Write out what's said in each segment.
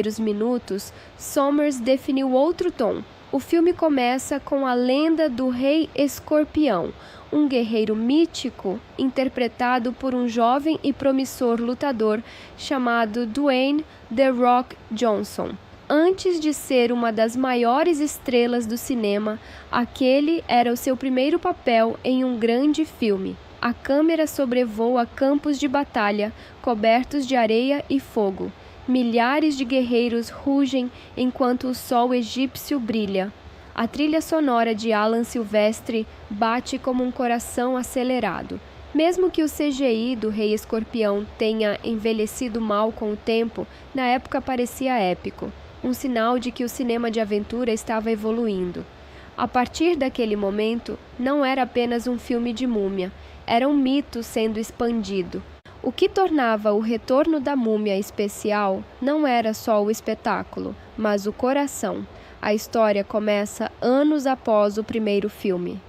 primeiros minutos, Sommers definiu outro tom. O filme começa com a lenda do Rei Escorpião, um guerreiro mítico interpretado por um jovem e promissor lutador chamado Dwayne "The Rock" Johnson. Antes de ser uma das maiores estrelas do cinema, aquele era o seu primeiro papel em um grande filme. A câmera sobrevoa campos de batalha cobertos de areia e fogo. Milhares de guerreiros rugem enquanto o sol egípcio brilha. A trilha sonora de Alan Silvestre bate como um coração acelerado. Mesmo que o CGI do Rei Escorpião tenha envelhecido mal com o tempo, na época parecia épico, um sinal de que o cinema de aventura estava evoluindo. A partir daquele momento, não era apenas um filme de múmia, era um mito sendo expandido. O que tornava o retorno da múmia especial não era só o espetáculo, mas o coração. A história começa anos após o primeiro filme.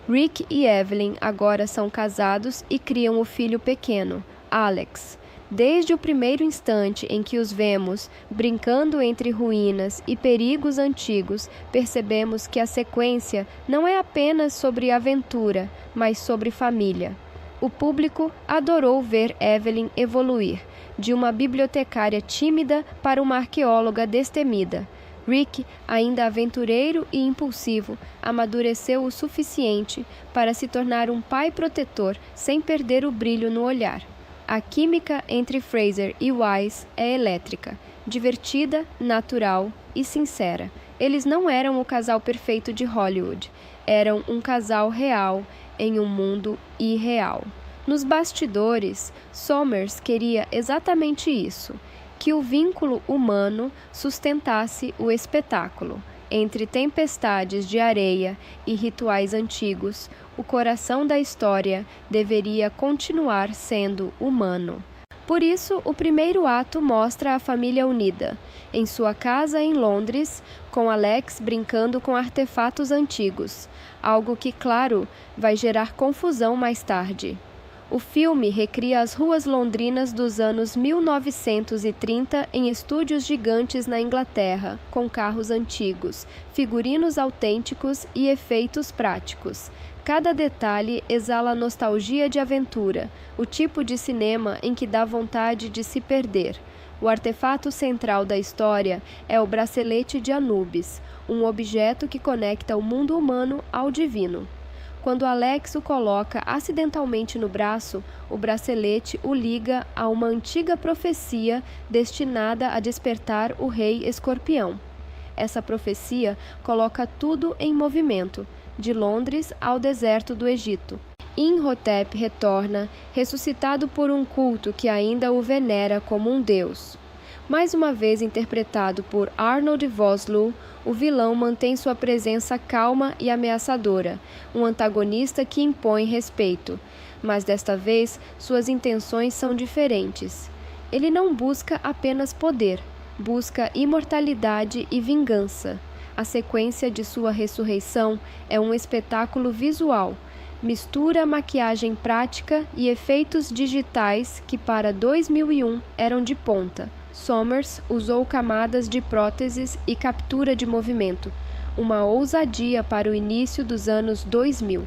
Rick e Evelyn agora são casados e criam o filho pequeno, Alex. Desde o primeiro instante em que os vemos brincando entre ruínas e perigos antigos, percebemos que a sequência não é apenas sobre aventura, mas sobre família. O público adorou ver Evelyn evoluir, de uma bibliotecária tímida para uma arqueóloga destemida. Rick, ainda aventureiro e impulsivo, amadureceu o suficiente para se tornar um pai protetor sem perder o brilho no olhar. A química entre Fraser e Wise é elétrica, divertida, natural e sincera. Eles não eram o casal perfeito de Hollywood, eram um casal real em um mundo irreal. Nos bastidores, Sommers queria exatamente isso, que o vínculo humano sustentasse o espetáculo. Entre tempestades de areia e rituais antigos, o coração da história deveria continuar sendo humano. Por isso, o primeiro ato mostra a família unida, em sua casa em Londres, com Alex brincando com artefatos antigos, algo que, claro, vai gerar confusão mais tarde. O filme recria as ruas londrinas dos anos 1930 em estúdios gigantes na Inglaterra, com carros antigos, figurinos autênticos e efeitos práticos. Cada detalhe exala nostalgia de aventura, o tipo de cinema em que dá vontade de se perder. O artefato central da história é o bracelete de Anubis, um objeto que conecta o mundo humano ao divino. Quando Alex o coloca acidentalmente no braço, o bracelete o liga a uma antiga profecia destinada a despertar o Rei Escorpião. Essa profecia coloca tudo em movimento, de Londres ao deserto do Egito. Imhotep retorna, ressuscitado por um culto que ainda o venera como um deus. Mais uma vez interpretado por Arnold Vosloo, o vilão mantém sua presença calma e ameaçadora, um antagonista que impõe respeito, mas desta vez suas intenções são diferentes. Ele não busca apenas poder, busca imortalidade e vingança. A sequência de sua ressurreição é um espetáculo visual, mistura maquiagem prática e efeitos digitais que para 2001 eram de ponta. Sommers usou camadas de próteses e captura de movimento, uma ousadia para o início dos anos 2000.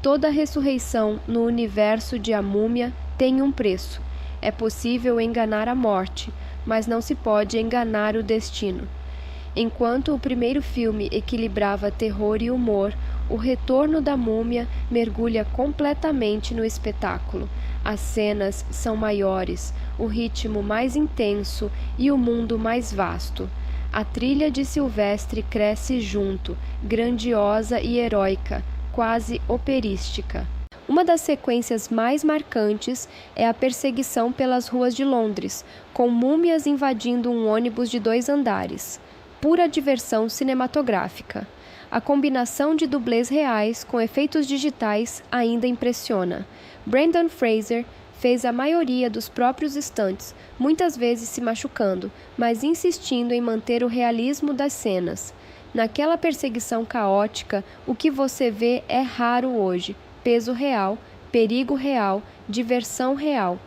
Toda ressurreição no universo de A Múmia tem um preço. É possível enganar a morte, mas não se pode enganar o destino. Enquanto o primeiro filme equilibrava terror e humor, o retorno da múmia mergulha completamente no espetáculo. As cenas são maiores, o ritmo mais intenso e o mundo mais vasto. A trilha de Silvestre cresce junto, grandiosa e heróica, quase operística. Uma das sequências mais marcantes é a perseguição pelas ruas de Londres, com múmias invadindo um ônibus de 2 andares. Pura diversão cinematográfica. A combinação de dublês reais com efeitos digitais ainda impressiona. Brendan Fraser fez a maioria dos próprios stunts, muitas vezes se machucando, mas insistindo em manter o realismo das cenas. Naquela perseguição caótica, o que você vê é raro hoje: peso real, perigo real, diversão real.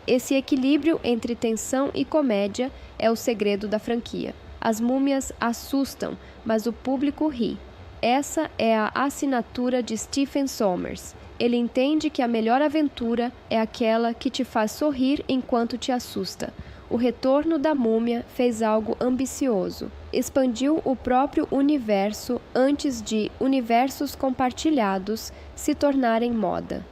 Esse equilíbrio entre tensão e comédia é o segredo da franquia. As múmias assustam, mas o público ri. Essa é a assinatura de Stephen Sommers. Ele entende que a melhor aventura é aquela que te faz sorrir enquanto te assusta. O Retorno da Múmia fez algo ambicioso. Expandiu o próprio universo antes de universos compartilhados se tornarem moda.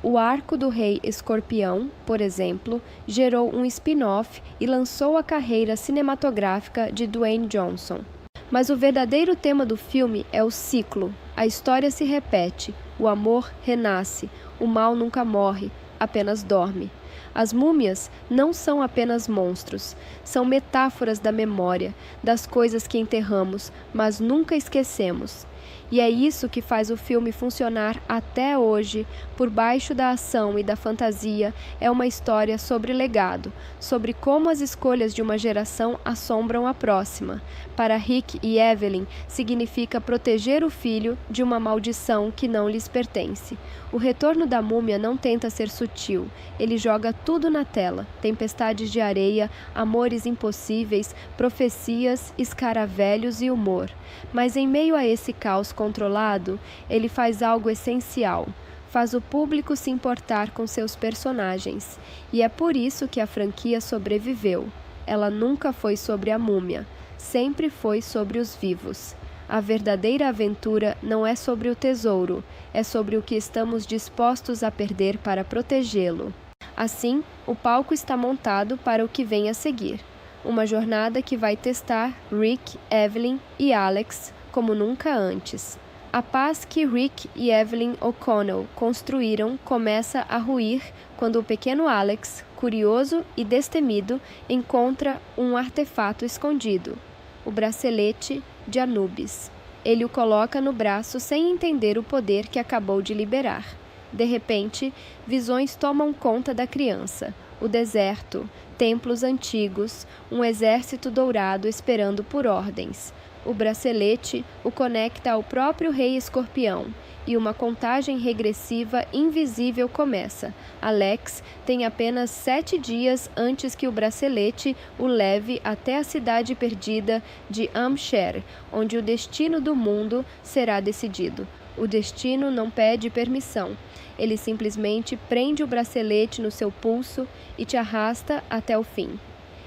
O arco do Rei Escorpião, por exemplo, gerou um spin-off e lançou a carreira cinematográfica de Dwayne Johnson. Mas o verdadeiro tema do filme é o ciclo. A história se repete, o amor renasce, o mal nunca morre, apenas dorme. As múmias não são apenas monstros, são metáforas da memória, das coisas que enterramos, mas nunca esquecemos. E é isso que faz o filme funcionar até hoje. Por baixo da ação e da fantasia, é uma história sobre legado, sobre como as escolhas de uma geração assombram a próxima. Para Rick e Evelyn, significa proteger o filho de uma maldição que não lhes pertence. O Retorno da Múmia não tenta ser sutil. Ele joga tudo na tela: tempestades de areia, amores impossíveis, profecias, escaravelhos e humor. Mas em meio a esse caos controlado, ele faz algo essencial. Faz o público se importar com seus personagens. E é por isso que a franquia sobreviveu. Ela nunca foi sobre a múmia. Sempre foi sobre os vivos. A verdadeira aventura não é sobre o tesouro, é sobre o que estamos dispostos a perder para protegê-lo. Assim, o palco está montado para o que vem a seguir. Uma jornada que vai testar Rick, Evelyn e Alex como nunca antes. A paz que Rick e Evelyn O'Connell construíram começa a ruir quando o pequeno Alex, curioso e destemido, encontra um artefato escondido, o bracelete de Anubis. Ele o coloca no braço sem entender o poder que acabou de liberar. De repente, visões tomam conta da criança. O deserto, templos antigos, um exército dourado esperando por ordens. O bracelete o conecta ao próprio Rei Escorpião, e uma contagem regressiva invisível começa. Alex tem apenas 7 dias antes que o bracelete o leve até a cidade perdida de Amsher, onde o destino do mundo será decidido. O destino não pede permissão. Ele simplesmente prende o bracelete no seu pulso e te arrasta até o fim.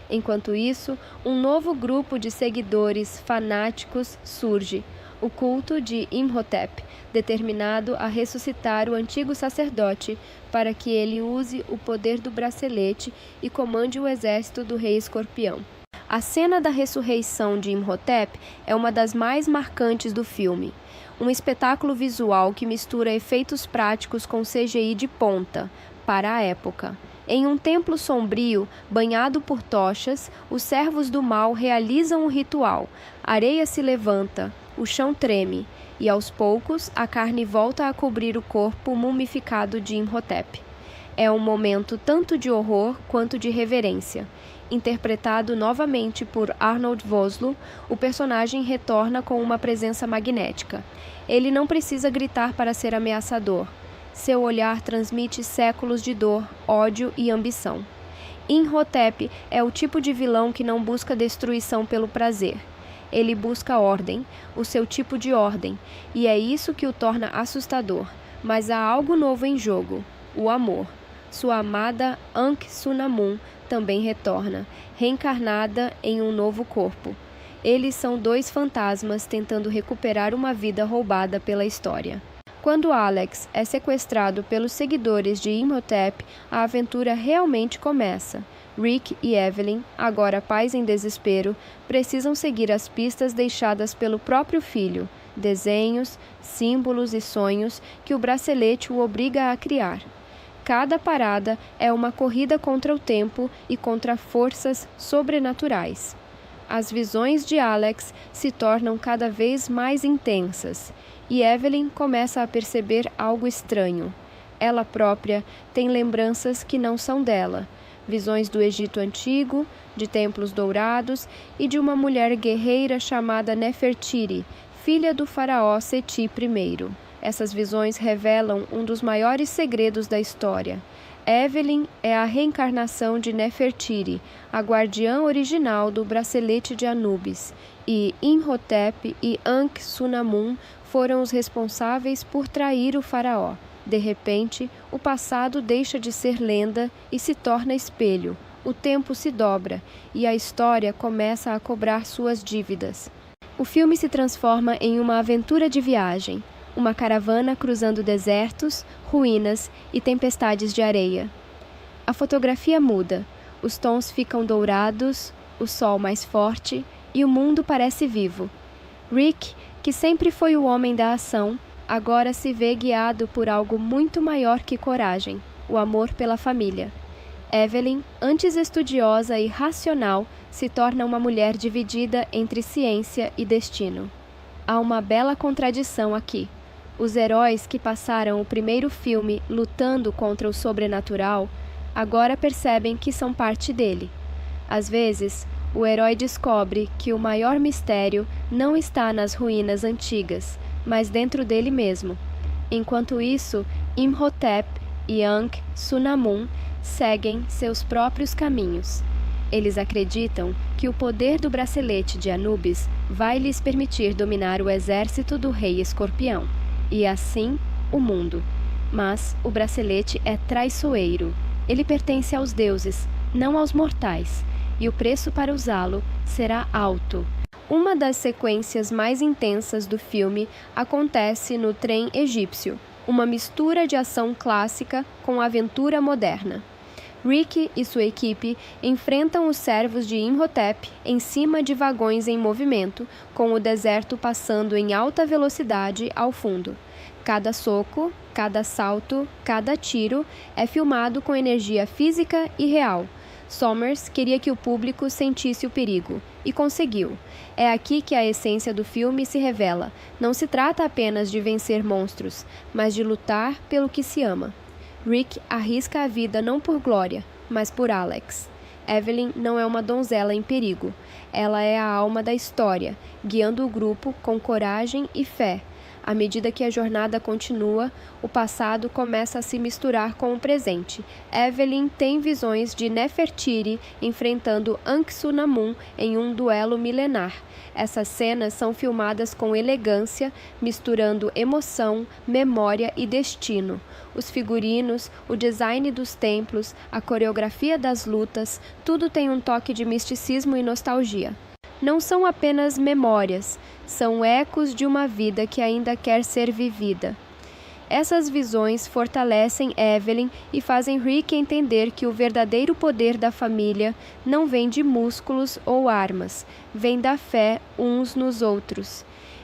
Enquanto isso, um novo grupo de seguidores fanáticos surge, o culto de Imhotep, determinado a ressuscitar o antigo sacerdote para que ele use o poder do bracelete e comande o exército do Rei Escorpião. A cena da ressurreição de Imhotep é uma das mais marcantes do filme. Um espetáculo visual que mistura efeitos práticos com CGI de ponta, para a época. Em um templo sombrio, banhado por tochas, os servos do mal realizam um ritual. A areia se levanta, o chão treme, e aos poucos a carne volta a cobrir o corpo mumificado de Imhotep. É um momento tanto de horror quanto de reverência. Interpretado novamente por Arnold Vosloo, o personagem retorna com uma presença magnética. Ele não precisa gritar para ser ameaçador. Seu olhar transmite séculos de dor, ódio e ambição. Imhotep é o tipo de vilão que não busca destruição pelo prazer. Ele busca ordem, o seu tipo de ordem, e é isso que o torna assustador. Mas há algo novo em jogo: o amor. Sua amada Ankh-Sunamun também retorna, reencarnada em um novo corpo. Eles são 2 fantasmas tentando recuperar uma vida roubada pela história. Quando Alex é sequestrado pelos seguidores de Imhotep, a aventura realmente começa. Rick e Evelyn, agora pais em desespero, precisam seguir as pistas deixadas pelo próprio filho, desenhos, símbolos e sonhos que o bracelete o obriga a criar. Cada parada é uma corrida contra o tempo e contra forças sobrenaturais. As visões de Alex se tornam cada vez mais intensas, e Evelyn começa a perceber algo estranho. Ela própria tem lembranças que não são dela, visões do Egito Antigo, de templos dourados e de uma mulher guerreira chamada Nefertiti, filha do faraó Seti I. Essas visões revelam um dos maiores segredos da história. Evelyn é a reencarnação de Nefertiti, a guardiã original do bracelete de Anubis, e Imhotep e Ankh-Sunamun foram os responsáveis por trair o faraó. De repente, o passado deixa de ser lenda e se torna espelho. O tempo se dobra e a história começa a cobrar suas dívidas. O filme se transforma em uma aventura de viagem, uma caravana cruzando desertos, ruínas e tempestades de areia. A fotografia muda, os tons ficam dourados, o sol mais forte e o mundo parece vivo. Rick, que sempre foi o homem da ação, agora se vê guiado por algo muito maior que coragem, o amor pela família. Evelyn, antes estudiosa e racional, se torna uma mulher dividida entre ciência e destino. Há uma bela contradição aqui. Os heróis que passaram o primeiro filme lutando contra o sobrenatural, agora percebem que são parte dele. Às vezes, o herói descobre que o maior mistério não está nas ruínas antigas, mas dentro dele mesmo. Enquanto isso, Imhotep e Ankh-Sunamun seguem seus próprios caminhos. Eles acreditam que o poder do bracelete de Anubis vai lhes permitir dominar o exército do rei Escorpião, e assim o mundo. Mas o bracelete é traiçoeiro. Ele pertence aos deuses, não aos mortais, e o preço para usá-lo será alto. Uma das sequências mais intensas do filme acontece no trem egípcio, uma mistura de ação clássica com aventura moderna. Rick e sua equipe enfrentam os servos de Imhotep em cima de vagões em movimento, com o deserto passando em alta velocidade ao fundo. Cada soco, cada salto, cada tiro é filmado com energia física e real. Sommers queria que o público sentisse o perigo, e conseguiu. É aqui que a essência do filme se revela. Não se trata apenas de vencer monstros, mas de lutar pelo que se ama. Rick arrisca a vida não por glória, mas por Alex. Evelyn não é uma donzela em perigo. Ela é a alma da história, guiando o grupo com coragem e fé. À medida que a jornada continua, o passado começa a se misturar com o presente. Evelyn tem visões de Nefertiti enfrentando Ankh-Sunamun em um duelo milenar. Essas cenas são filmadas com elegância, misturando emoção, memória e destino. Os figurinos, o design dos templos, a coreografia das lutas, tudo tem um toque de misticismo e nostalgia. Não são apenas memórias, são ecos de uma vida que ainda quer ser vivida. Essas visões fortalecem Evelyn e fazem Rick entender que o verdadeiro poder da família não vem de músculos ou armas, vem da fé uns nos outros.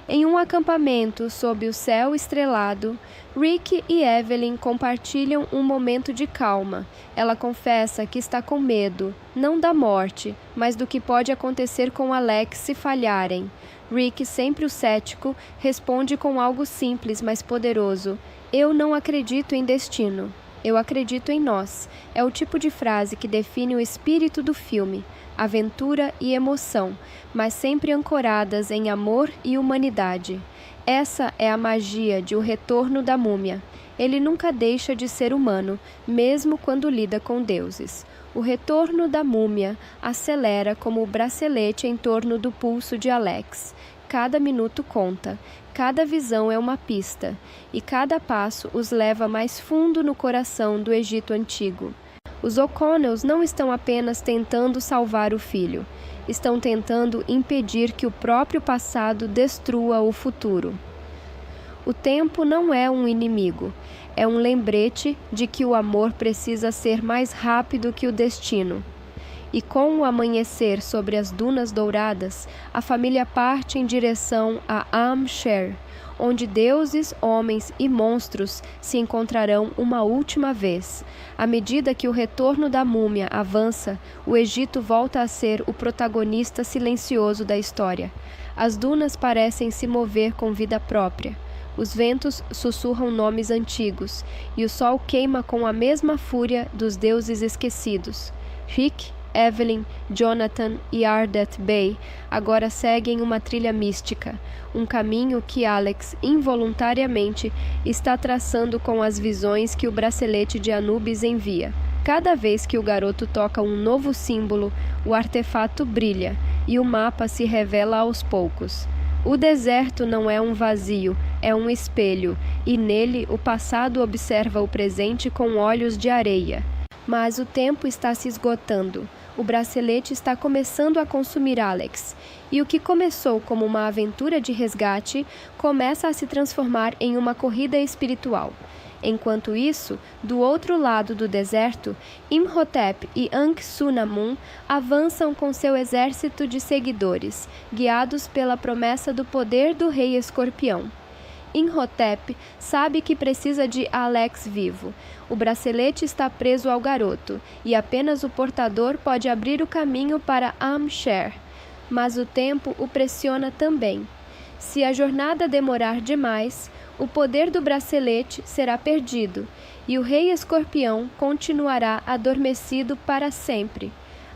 Em um acampamento sob o céu estrelado, Rick e Evelyn compartilham um momento de calma. Ela confessa que está com medo, não da morte, mas do que pode acontecer com Alex se falharem. Rick, sempre o cético, responde com algo simples, mas poderoso: "Eu não acredito em destino. Eu acredito em nós." É o tipo de frase que define o espírito do filme. Aventura e emoção, mas sempre ancoradas em amor e humanidade. Essa é a magia de O Retorno da Múmia. Ele nunca deixa de ser humano, mesmo quando lida com deuses. O retorno da múmia acelera como o bracelete em torno do pulso de Alex. Cada minuto conta, cada visão é uma pista, e cada passo os leva mais fundo no coração do Egito Antigo. Os O'Connells não estão apenas tentando salvar o filho, estão tentando impedir que o próprio passado destrua o futuro. O tempo não é um inimigo, é um lembrete de que o amor precisa ser mais rápido que o destino. E com o amanhecer sobre as dunas douradas, a família parte em direção a Am-Sher, onde deuses, homens e monstros se encontrarão uma última vez. À medida que o retorno da múmia avança, o Egito volta a ser o protagonista silencioso da história. As dunas parecem se mover com vida própria. Os ventos sussurram nomes antigos, e o sol queima com a mesma fúria dos deuses esquecidos. Rick, Evelyn, Jonathan e Ardeth Bay agora seguem uma trilha mística, um caminho que Alex, involuntariamente, está traçando com as visões que o bracelete de Anubis envia. Cada vez que o garoto toca um novo símbolo, o artefato brilha e o mapa se revela aos poucos. O deserto não é um vazio, é um espelho, e nele o passado observa o presente com olhos de areia. Mas o tempo está se esgotando. O bracelete está começando a consumir Alex, e o que começou como uma aventura de resgate começa a se transformar em uma corrida espiritual. Enquanto isso, do outro lado do deserto, Imhotep e Ankh-Su-Namun avançam com seu exército de seguidores, guiados pela promessa do poder do rei escorpião. Imhotep sabe que precisa de Alex vivo. O bracelete está preso ao garoto, e apenas o portador pode abrir o caminho para Am-Sher. Mas o tempo o pressiona também. Se a jornada demorar demais, o poder do bracelete será perdido, e o rei escorpião continuará adormecido para sempre.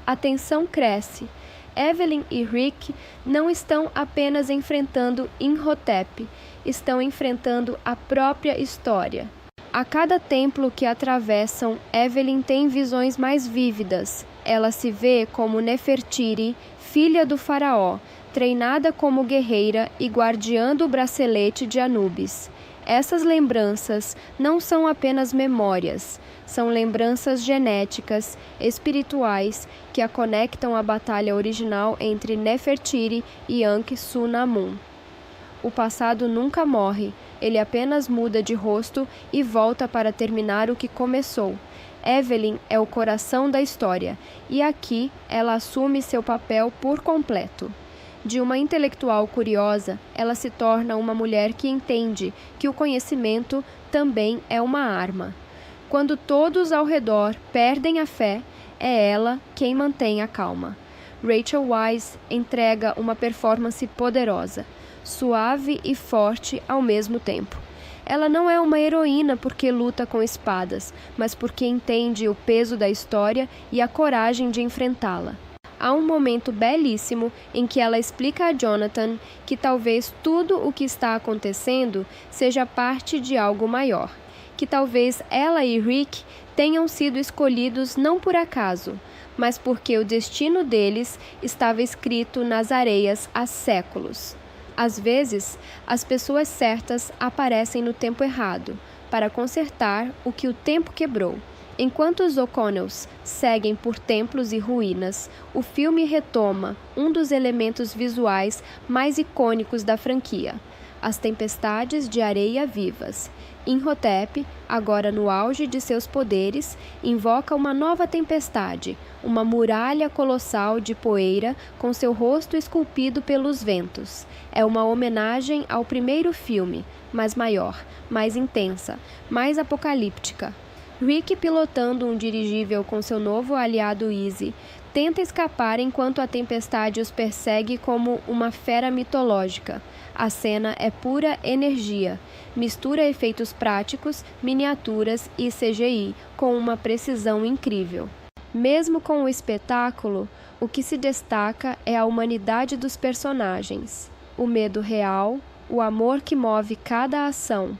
A tensão cresce. Evelyn e Rick não estão apenas enfrentando Imhotep, estão enfrentando a própria história. A cada templo que atravessam, Evelyn tem visões mais vívidas. Ela se vê como Nefertiri, filha do faraó, treinada como guerreira e guardiã do bracelete de Anubis. Essas lembranças não são apenas memórias, são lembranças genéticas, espirituais, que a conectam à batalha original entre Nefertiri e Ankh-Su-Namun. O passado nunca morre, ele apenas muda de rosto e volta para terminar o que começou. Evelyn é o coração da história, e aqui ela assume seu papel por completo. De uma intelectual curiosa, ela se torna uma mulher que entende que o conhecimento também é uma arma. Quando todos ao redor perdem a fé, é ela quem mantém a calma. Rachel Weisz entrega uma performance poderosa, suave e forte ao mesmo tempo. Ela não é uma heroína porque luta com espadas, mas porque entende o peso da história e a coragem de enfrentá-la. Há um momento belíssimo em que ela explica a Jonathan que talvez tudo o que está acontecendo seja parte de algo maior, que talvez ela e Rick tenham sido escolhidos não por acaso, mas porque o destino deles estava escrito nas areias há séculos. Às vezes, as pessoas certas aparecem no tempo errado, para consertar o que o tempo quebrou. Enquanto os O'Connells seguem por templos e ruínas, o filme retoma um dos elementos visuais mais icônicos da franquia: as tempestades de areia vivas. Imhotep, agora no auge de seus poderes, invoca uma nova tempestade, uma muralha colossal de poeira com seu rosto esculpido pelos ventos. É uma homenagem ao primeiro filme, mas maior, mais intensa, mais apocalíptica. Rick, pilotando um dirigível com seu novo aliado Easy, tenta escapar enquanto a tempestade os persegue como uma fera mitológica. A cena é pura energia, mistura efeitos práticos, miniaturas e CGI com uma precisão incrível. Mesmo com o espetáculo, o que se destaca é a humanidade dos personagens, o medo real, o amor que move cada ação.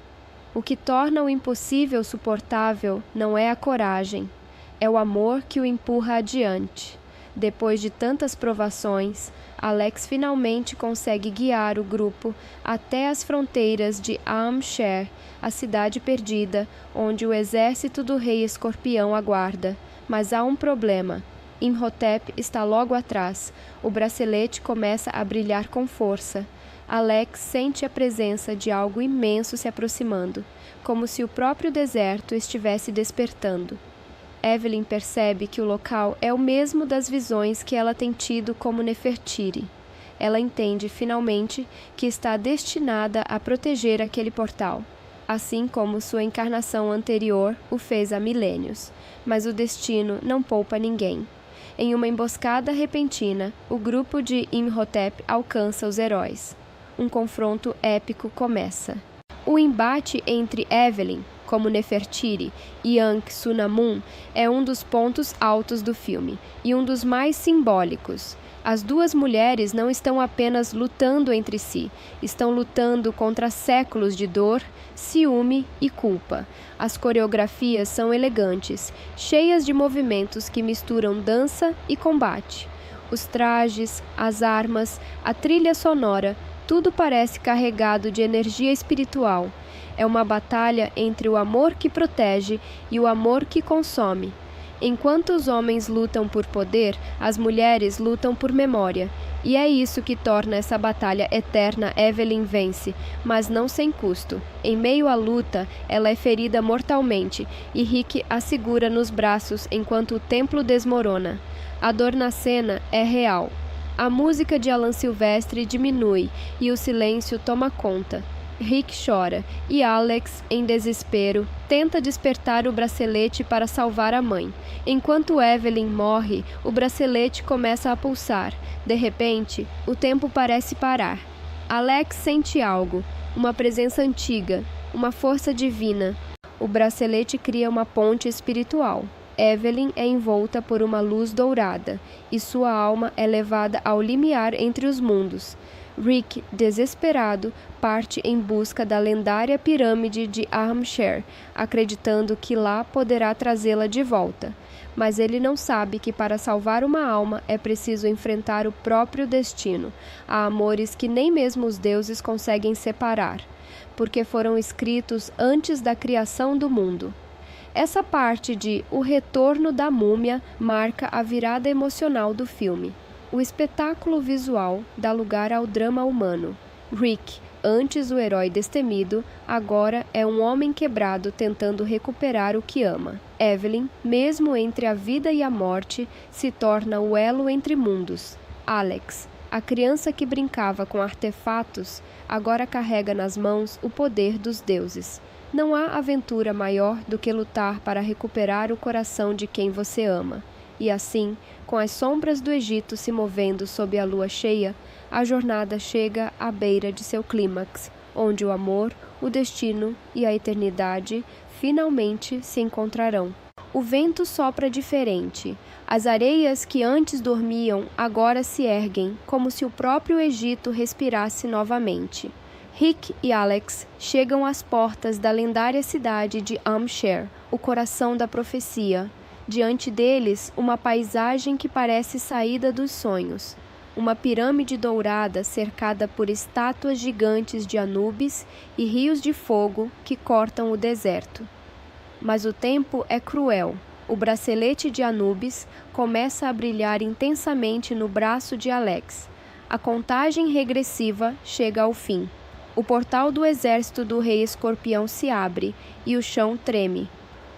O que torna o impossível suportável não é a coragem, é o amor que o empurra adiante. Depois de tantas provações, Alex finalmente consegue guiar o grupo até as fronteiras de Am-Sher, a cidade perdida, onde o exército do rei escorpião aguarda. Mas há um problema. Imhotep está logo atrás. O bracelete começa a brilhar com força. Alex sente a presença de algo imenso se aproximando, como se o próprio deserto estivesse despertando. Evelyn percebe que o local é o mesmo das visões que ela tem tido como Nefertiri. Ela entende, finalmente, que está destinada a proteger aquele portal, assim como sua encarnação anterior o fez há milênios. Mas o destino não poupa ninguém. Em uma emboscada repentina, o grupo de Imhotep alcança os heróis. Um confronto épico começa. O embate entre Evelyn, como Nefertiti e Ankh-Sunamun, é um dos pontos altos do filme, e um dos mais simbólicos. As duas mulheres não estão apenas lutando entre si, estão lutando contra séculos de dor, ciúme e culpa. As coreografias são elegantes, cheias de movimentos que misturam dança e combate. Os trajes, as armas, a trilha sonora, tudo parece carregado de energia espiritual. É uma batalha entre o amor que protege e o amor que consome. Enquanto os homens lutam por poder, as mulheres lutam por memória. E é isso que torna essa batalha eterna. Evelyn vence, mas não sem custo. Em meio à luta, ela é ferida mortalmente e Rick a segura nos braços enquanto o templo desmorona. A dor na cena é real. A música de Alan Silvestre diminui e o silêncio toma conta. Rick chora e Alex, em desespero, tenta despertar o bracelete para salvar a mãe. Enquanto Evelyn morre, o bracelete começa a pulsar. De repente, o tempo parece parar. Alex sente algo, uma presença antiga, uma força divina. O bracelete cria uma ponte espiritual. Evelyn é envolta por uma luz dourada, e sua alma é levada ao limiar entre os mundos. Rick, desesperado, parte em busca da lendária pirâmide de Ahamshar, acreditando que lá poderá trazê-la de volta. Mas ele não sabe que para salvar uma alma é preciso enfrentar o próprio destino. Há amores que nem mesmo os deuses conseguem separar, porque foram escritos antes da criação do mundo. Essa parte de O Retorno da Múmia marca a virada emocional do filme. O espetáculo visual dá lugar ao drama humano. Rick, antes o herói destemido, agora é um homem quebrado tentando recuperar o que ama. Evelyn, mesmo entre a vida e a morte, se torna o elo entre mundos. Alex, a criança que brincava com artefatos, agora carrega nas mãos o poder dos deuses. Não há aventura maior do que lutar para recuperar o coração de quem você ama. E assim, com as sombras do Egito se movendo sob a lua cheia, a jornada chega à beira de seu clímax, onde o amor, o destino e a eternidade finalmente se encontrarão. O vento sopra diferente. As areias que antes dormiam agora se erguem, como se o próprio Egito respirasse novamente. Rick e Alex chegam às portas da lendária cidade de Ahamshar, o coração da profecia. Diante deles, uma paisagem que parece saída dos sonhos. Uma pirâmide dourada cercada por estátuas gigantes de Anubis e rios de fogo que cortam o deserto. Mas o tempo é cruel. O bracelete de Anubis começa a brilhar intensamente no braço de Alex. A contagem regressiva chega ao fim. O portal do exército do rei Escorpião se abre e o chão treme.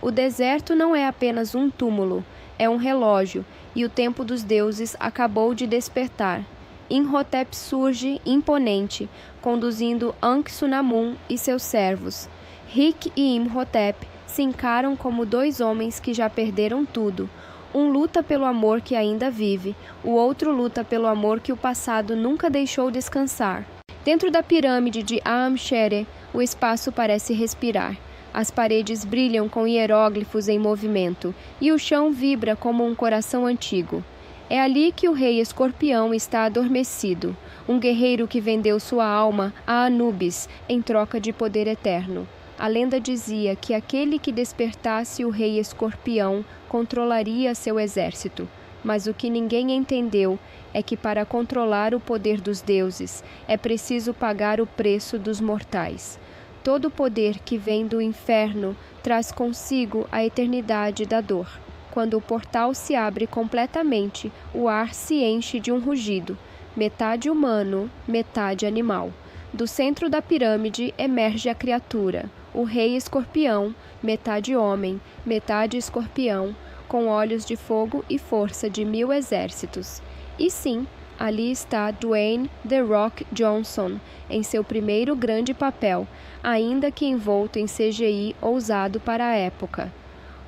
O deserto não é apenas um túmulo, é um relógio, e o tempo dos deuses acabou de despertar. Imhotep surge imponente, conduzindo Ankh-Sunamun e seus servos. Rick e Imhotep se encaram como dois homens que já perderam tudo. Um luta pelo amor que ainda vive, o outro luta pelo amor que o passado nunca deixou descansar. Dentro da pirâmide de Ahamshar, o espaço parece respirar. As paredes brilham com hieróglifos em movimento, e o chão vibra como um coração antigo. É ali que o rei Escorpião está adormecido, um guerreiro que vendeu sua alma a Anubis em troca de poder eterno. A lenda dizia que aquele que despertasse o rei Escorpião controlaria seu exército. Mas o que ninguém entendeu é que para controlar o poder dos deuses é preciso pagar o preço dos mortais. Todo poder que vem do inferno traz consigo a eternidade da dor. Quando o portal se abre completamente, o ar se enche de um rugido, metade humano, metade animal. Do centro da pirâmide emerge a criatura, o rei escorpião, metade homem, metade escorpião, com olhos de fogo e força de 1000 exércitos. E sim, ali está Dwayne "The Rock" Johnson, em seu primeiro grande papel, ainda que envolto em CGI ousado para a época.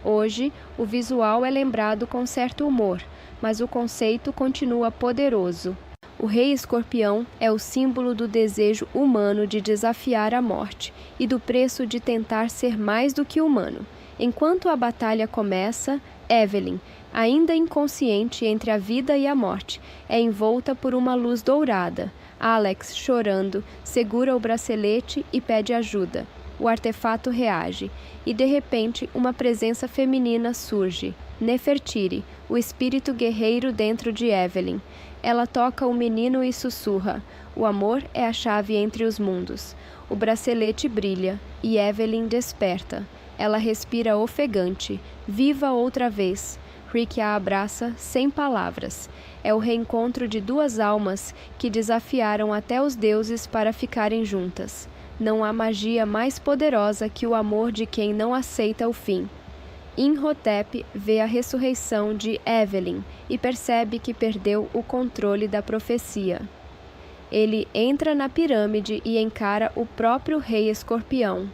Hoje, o visual é lembrado com certo humor, mas o conceito continua poderoso. O O Rei Escorpião é o símbolo do desejo humano de desafiar a morte e do preço de tentar ser mais do que humano. Enquanto a batalha começa, Evelyn, ainda inconsciente entre a vida e a morte, é envolta por uma luz dourada. Alex, chorando, segura o bracelete e pede ajuda. O artefato reage, e de repente uma presença feminina surge. Nefertiti, o espírito guerreiro dentro de Evelyn. Ela toca o menino e sussurra: "O amor é a chave entre os mundos." O bracelete brilha, e Evelyn desperta. Ela respira ofegante, viva outra vez. Rick a abraça sem palavras. É o reencontro de duas almas que desafiaram até os deuses para ficarem juntas. Não há magia mais poderosa que o amor de quem não aceita o fim. Imhotep vê a ressurreição de Evelyn e percebe que perdeu o controle da profecia. Ele entra na pirâmide e encara o próprio Rei Escorpião.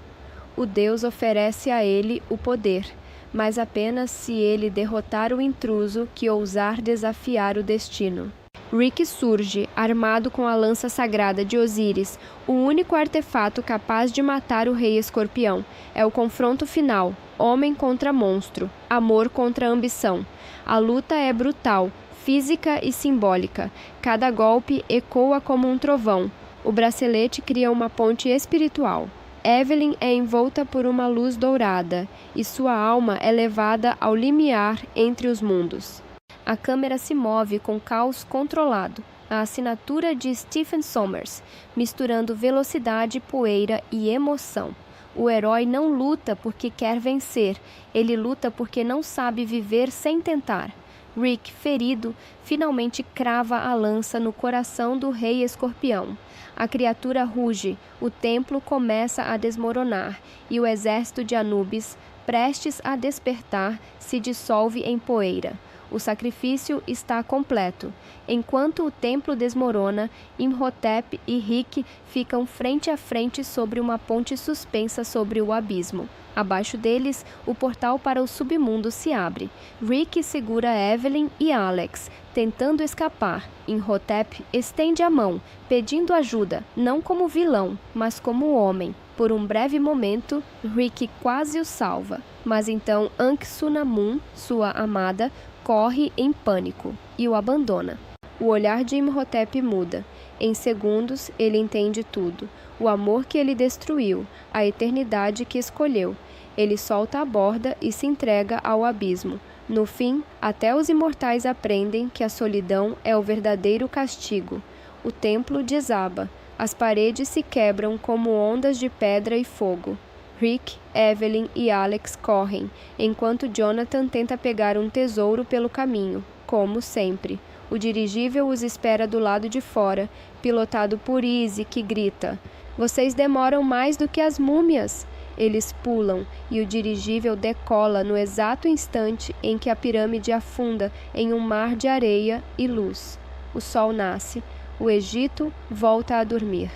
O deus oferece a ele o poder, mas apenas se ele derrotar o intruso que ousar desafiar o destino. Rick surge, armado com a lança sagrada de Osíris, o único artefato capaz de matar o Rei Escorpião. É o confronto final, homem contra monstro, amor contra ambição. A luta é brutal, física e simbólica. Cada golpe ecoa como um trovão. O bracelete cria uma ponte espiritual. Evelyn é envolta por uma luz dourada, e sua alma é levada ao limiar entre os mundos. A câmera se move com caos controlado, a assinatura de Stephen Sommers, misturando velocidade, poeira e emoção. O herói não luta porque quer vencer, ele luta porque não sabe viver sem tentar. Rick, ferido, finalmente crava a lança no coração do Rei Escorpião. A criatura ruge, o templo começa a desmoronar, e o exército de Anubis, prestes a despertar, se dissolve em poeira. O sacrifício está completo. Enquanto o templo desmorona, Imhotep e Rick ficam frente a frente sobre uma ponte suspensa sobre o abismo. Abaixo deles, o portal para o submundo se abre. Rick segura Evelyn e Alex, tentando escapar. Imhotep estende a mão, pedindo ajuda, não como vilão, mas como homem. Por um breve momento, Rick quase o salva. Mas então Anck-su-namun, sua amada, corre em pânico e o abandona. O olhar de Imhotep muda. Em segundos, ele entende tudo. O amor que ele destruiu, a eternidade que escolheu. Ele solta a borda e se entrega ao abismo. No fim, até os imortais aprendem que a solidão é o verdadeiro castigo. O templo desaba. As paredes se quebram como ondas de pedra e fogo. Rick, Evelyn e Alex correm, enquanto Jonathan tenta pegar um tesouro pelo caminho, como sempre. O dirigível os espera do lado de fora, pilotado por Izzy, que grita: "Vocês demoram mais do que as múmias!" Eles pulam, e o dirigível decola no exato instante em que a pirâmide afunda em um mar de areia e luz. O sol nasce. O Egito volta a dormir.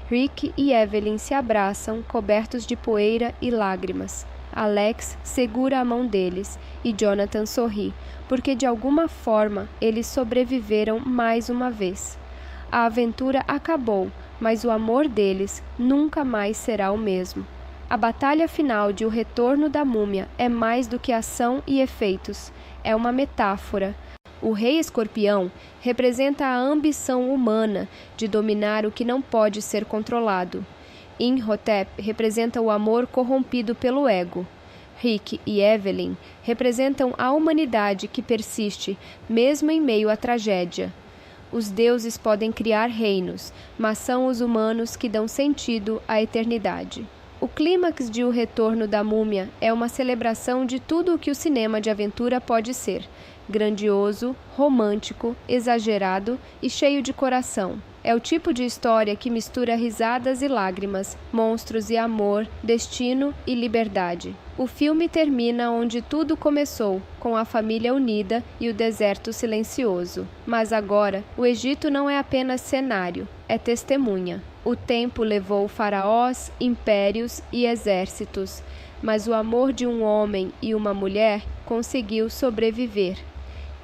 Rick e Evelyn se abraçam, cobertos de poeira e lágrimas. Alex segura a mão deles e Jonathan sorri, porque de alguma forma eles sobreviveram mais uma vez. A aventura acabou, mas o amor deles nunca mais será o mesmo. A batalha final de O Retorno da Múmia é mais do que ação e efeitos. É uma metáfora. O Rei Escorpião representa a ambição humana de dominar o que não pode ser controlado. Imhotep representa o amor corrompido pelo ego. Rick e Evelyn representam a humanidade que persiste, mesmo em meio à tragédia. Os deuses podem criar reinos, mas são os humanos que dão sentido à eternidade. O clímax de O Retorno da Múmia é uma celebração de tudo o que o cinema de aventura pode ser: grandioso, romântico, exagerado e cheio de coração. É o tipo de história que mistura risadas e lágrimas, monstros e amor, destino e liberdade. O filme termina onde tudo começou, com a família unida e o deserto silencioso. Mas agora, o Egito não é apenas cenário, é testemunha. O tempo levou faraós, impérios e exércitos, mas o amor de um homem e uma mulher conseguiu sobreviver.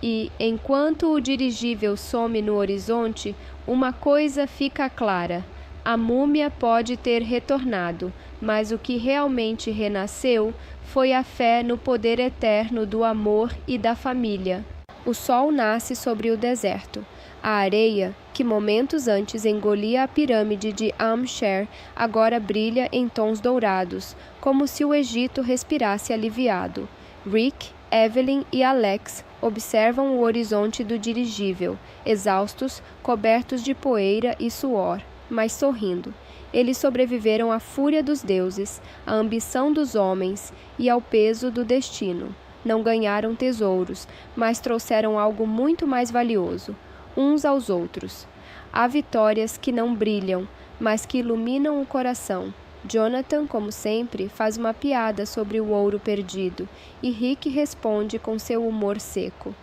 E, enquanto o dirigível some no horizonte, uma coisa fica clara: a múmia pode ter retornado, mas o que realmente renasceu foi a fé no poder eterno do amor e da família. O sol nasce sobre o deserto. A areia, que momentos antes engolia a pirâmide de Am-Sher, agora brilha em tons dourados, como se o Egito respirasse aliviado. Rick, Evelyn e Alex observam o horizonte do dirigível, exaustos, cobertos de poeira e suor, mas sorrindo. Eles sobreviveram à fúria dos deuses, à ambição dos homens e ao peso do destino. Não ganharam tesouros, mas trouxeram algo muito mais valioso, uns aos outros. Há vitórias que não brilham, mas que iluminam o coração. Jonathan, como sempre, faz uma piada sobre o ouro perdido, e Rick responde com seu humor seco.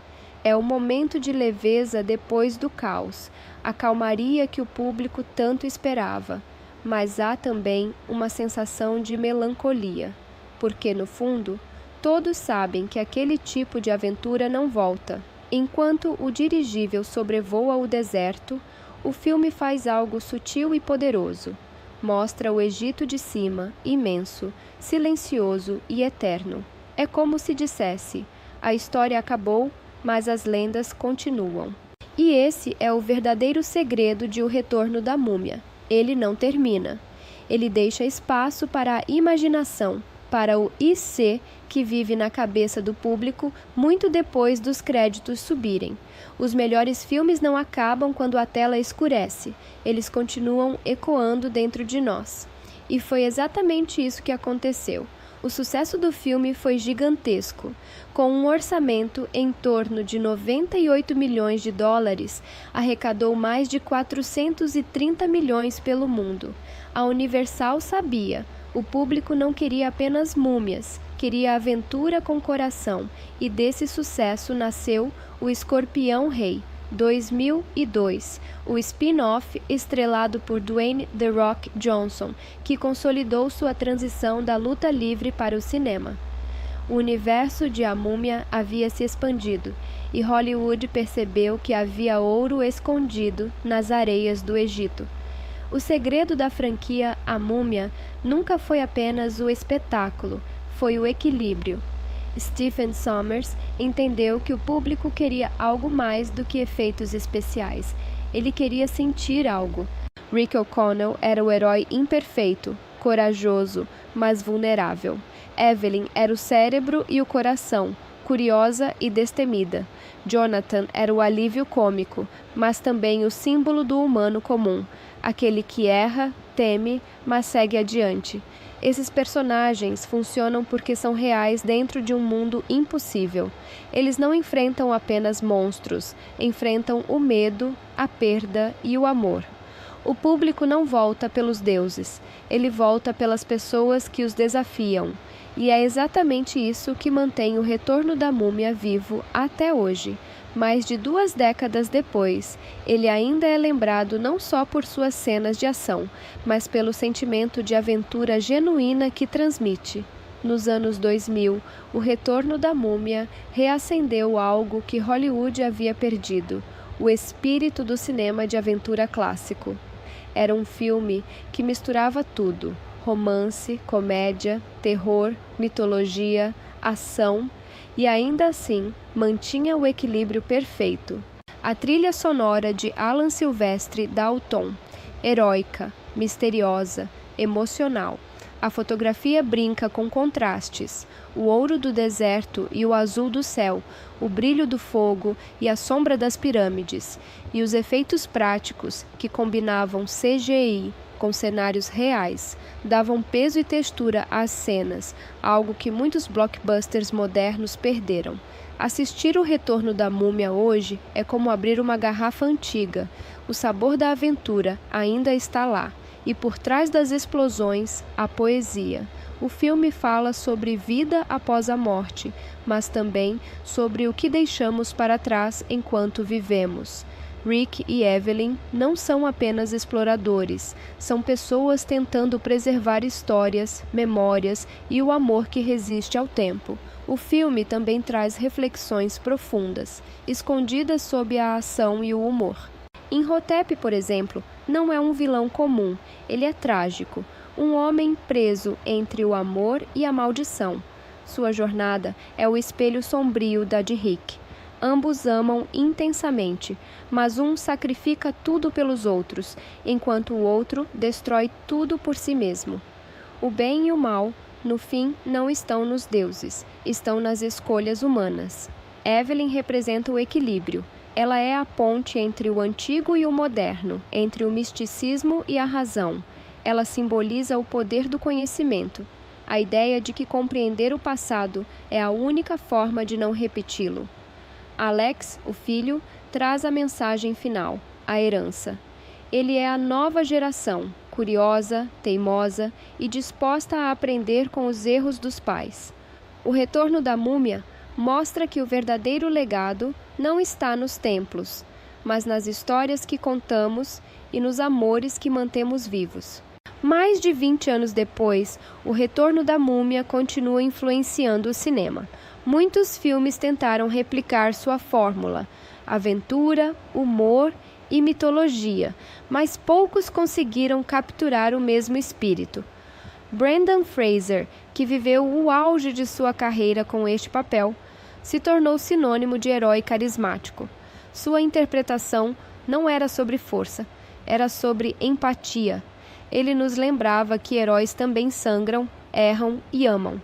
É o momento de leveza depois do caos, a calmaria que o público tanto esperava. Mas há também uma sensação de melancolia, porque, no fundo, todos sabem que aquele tipo de aventura não volta. Enquanto o dirigível sobrevoa o deserto, o filme faz algo sutil e poderoso. Mostra o Egito de cima, imenso, silencioso e eterno. É como se dissesse: a história acabou, mas as lendas continuam. E esse é o verdadeiro segredo de O Retorno da Múmia. Ele não termina. Ele deixa espaço para a imaginação, para o IC que vive na cabeça do público muito depois dos créditos subirem. Os melhores filmes não acabam quando a tela escurece, eles continuam ecoando dentro de nós. E foi exatamente isso que aconteceu. O sucesso do filme foi gigantesco. Com um orçamento em torno de 98 milhões de dólares, arrecadou mais de 430 milhões pelo mundo. A Universal sabia. O público não queria apenas múmias, queria aventura com coração, e desse sucesso nasceu O Escorpião Rei, 2002, o spin-off estrelado por Dwayne "The Rock" Johnson, que consolidou sua transição da luta livre para o cinema. O universo de A Múmia havia se expandido, e Hollywood percebeu que havia ouro escondido nas areias do Egito. O segredo da franquia A Múmia nunca foi apenas o espetáculo, foi o equilíbrio. Stephen Sommers entendeu que o público queria algo mais do que efeitos especiais. Ele queria sentir algo. Rick O'Connell era o herói imperfeito, corajoso, mas vulnerável. Evelyn era o cérebro e o coração, curiosa e destemida. Jonathan era o alívio cômico, mas também o símbolo do humano comum, aquele que erra, teme, mas segue adiante. Esses personagens funcionam porque são reais dentro de um mundo impossível. Eles não enfrentam apenas monstros, enfrentam o medo, a perda e o amor. O público não volta pelos deuses, ele volta pelas pessoas que os desafiam. E é exatamente isso que mantém o Retorno da Múmia vivo até hoje. Mais de 2 décadas depois, ele ainda é lembrado não só por suas cenas de ação, mas pelo sentimento de aventura genuína que transmite. Nos anos 2000, O Retorno da Múmia reacendeu algo que Hollywood havia perdido: o espírito do cinema de aventura clássico. Era um filme que misturava tudo: romance, comédia, terror, mitologia, ação, e ainda assim mantinha o equilíbrio perfeito. A trilha sonora de Alan Silvestre dá o tom: heróica, misteriosa, emocional. A fotografia brinca com contrastes: o ouro do deserto e o azul do céu, o brilho do fogo e a sombra das pirâmides, e os efeitos práticos, que combinavam CGI com cenários reais, davam peso e textura às cenas, algo que muitos blockbusters modernos perderam. Assistir O Retorno da Múmia hoje é como abrir uma garrafa antiga. O sabor da aventura ainda está lá, e por trás das explosões, a poesia. O filme fala sobre vida após a morte, mas também sobre o que deixamos para trás enquanto vivemos. Rick e Evelyn não são apenas exploradores, são pessoas tentando preservar histórias, memórias e o amor que resiste ao tempo. O filme também traz reflexões profundas, escondidas sob a ação e o humor. Imhotep, por exemplo, não é um vilão comum, ele é trágico, um homem preso entre o amor e a maldição. Sua jornada é o espelho sombrio da de Rick. Ambos amam intensamente, mas um sacrifica tudo pelos outros, enquanto o outro destrói tudo por si mesmo. O bem e o mal, no fim, não estão nos deuses, estão nas escolhas humanas. Evelyn representa o equilíbrio. Ela é a ponte entre o antigo e o moderno, entre o misticismo e a razão. Ela simboliza o poder do conhecimento, a ideia de que compreender o passado é a única forma de não repeti-lo. Alex, o filho, traz a mensagem final, a herança. Ele é a nova geração, curiosa, teimosa e disposta a aprender com os erros dos pais. O Retorno da Múmia mostra que o verdadeiro legado não está nos templos, mas nas histórias que contamos e nos amores que mantemos vivos. Mais de 20 anos depois, O Retorno da Múmia continua influenciando o cinema. Muitos filmes tentaram replicar sua fórmula, aventura, humor e mitologia, mas poucos conseguiram capturar o mesmo espírito. Brendan Fraser, que viveu o auge de sua carreira com este papel, se tornou sinônimo de herói carismático. Sua interpretação não era sobre força, era sobre empatia. Ele nos lembrava que heróis também sangram, erram e amam.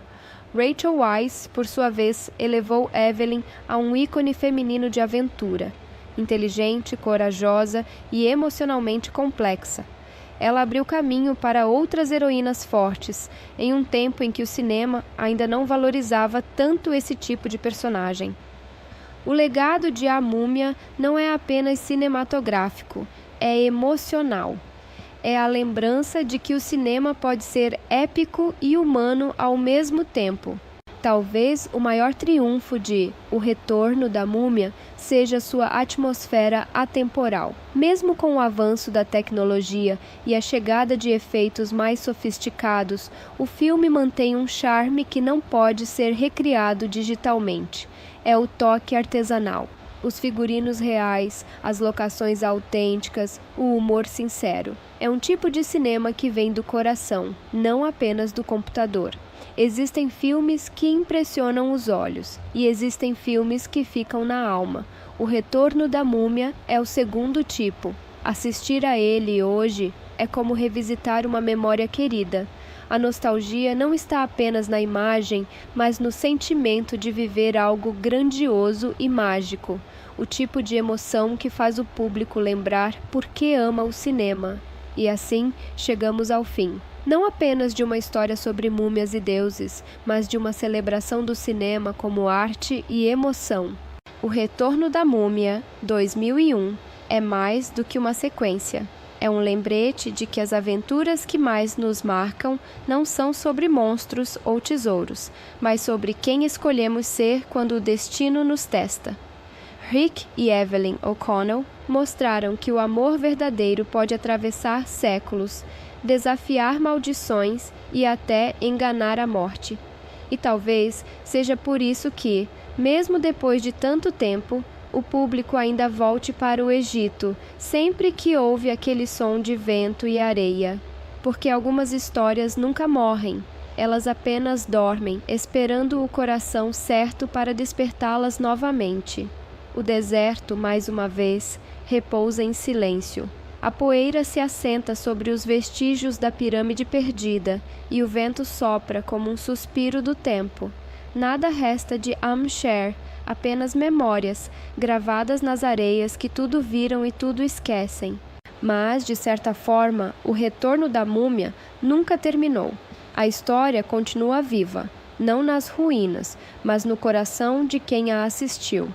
Rachel Weisz, por sua vez, elevou Evelyn a um ícone feminino de aventura, inteligente, corajosa e emocionalmente complexa. Ela abriu caminho para outras heroínas fortes, em um tempo em que o cinema ainda não valorizava tanto esse tipo de personagem. O legado de A Múmia não é apenas cinematográfico, é emocional. É a lembrança de que o cinema pode ser épico e humano ao mesmo tempo. Talvez o maior triunfo de O Retorno da Múmia seja sua atmosfera atemporal. Mesmo com o avanço da tecnologia e a chegada de efeitos mais sofisticados, o filme mantém um charme que não pode ser recriado digitalmente. É o toque artesanal. Os figurinos reais, as locações autênticas, o humor sincero. É um tipo de cinema que vem do coração, não apenas do computador. Existem filmes que impressionam os olhos, e existem filmes que ficam na alma. O Retorno da Múmia é o segundo tipo. Assistir a ele hoje é como revisitar uma memória querida. A nostalgia não está apenas na imagem, mas no sentimento de viver algo grandioso e mágico. O tipo de emoção que faz o público lembrar por que ama o cinema. E assim, chegamos ao fim. Não apenas de uma história sobre múmias e deuses, mas de uma celebração do cinema como arte e emoção. O Retorno da Múmia, 2001, é mais do que uma sequência. É um lembrete de que as aventuras que mais nos marcam não são sobre monstros ou tesouros, mas sobre quem escolhemos ser quando o destino nos testa. Rick e Evelyn O'Connell mostraram que o amor verdadeiro pode atravessar séculos, desafiar maldições e até enganar a morte. E talvez seja por isso que, mesmo depois de tanto tempo, o público ainda volte para o Egito, sempre que ouve aquele som de vento e areia. Porque algumas histórias nunca morrem, elas apenas dormem, esperando o coração certo para despertá-las novamente. O deserto, mais uma vez, repousa em silêncio. A poeira se assenta sobre os vestígios da pirâmide perdida, e o vento sopra como um suspiro do tempo. Nada resta de Am-Sher, apenas memórias, gravadas nas areias que tudo viram e tudo esquecem. Mas, de certa forma, o Retorno da Múmia nunca terminou. A história continua viva, não nas ruínas, mas no coração de quem a assistiu.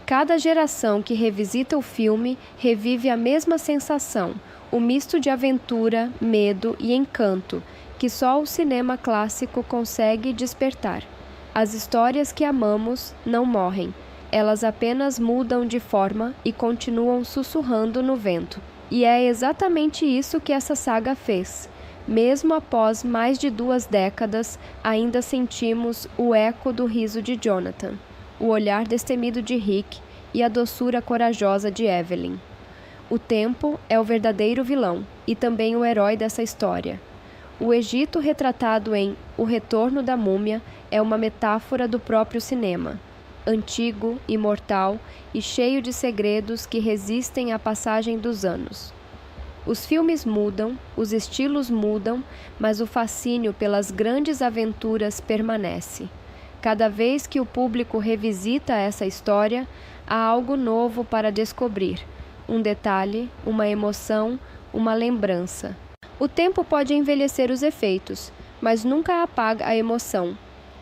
Cada geração que revisita o filme revive a mesma sensação, o misto de aventura, medo e encanto, que só o cinema clássico consegue despertar. As histórias que amamos não morrem. Elas apenas mudam de forma e continuam sussurrando no vento. E é exatamente isso que essa saga fez. Mesmo após mais de 2 décadas, ainda sentimos o eco do riso de Jonathan, o olhar destemido de Rick e a doçura corajosa de Evelyn. O tempo é o verdadeiro vilão e também o herói dessa história. O Egito retratado em O Retorno da Múmia é uma metáfora do próprio cinema. Antigo, imortal e cheio de segredos que resistem à passagem dos anos. Os filmes mudam, os estilos mudam, mas o fascínio pelas grandes aventuras permanece. Cada vez que o público revisita essa história, há algo novo para descobrir. Um detalhe, uma emoção, uma lembrança. O tempo pode envelhecer os efeitos, mas nunca apaga a emoção.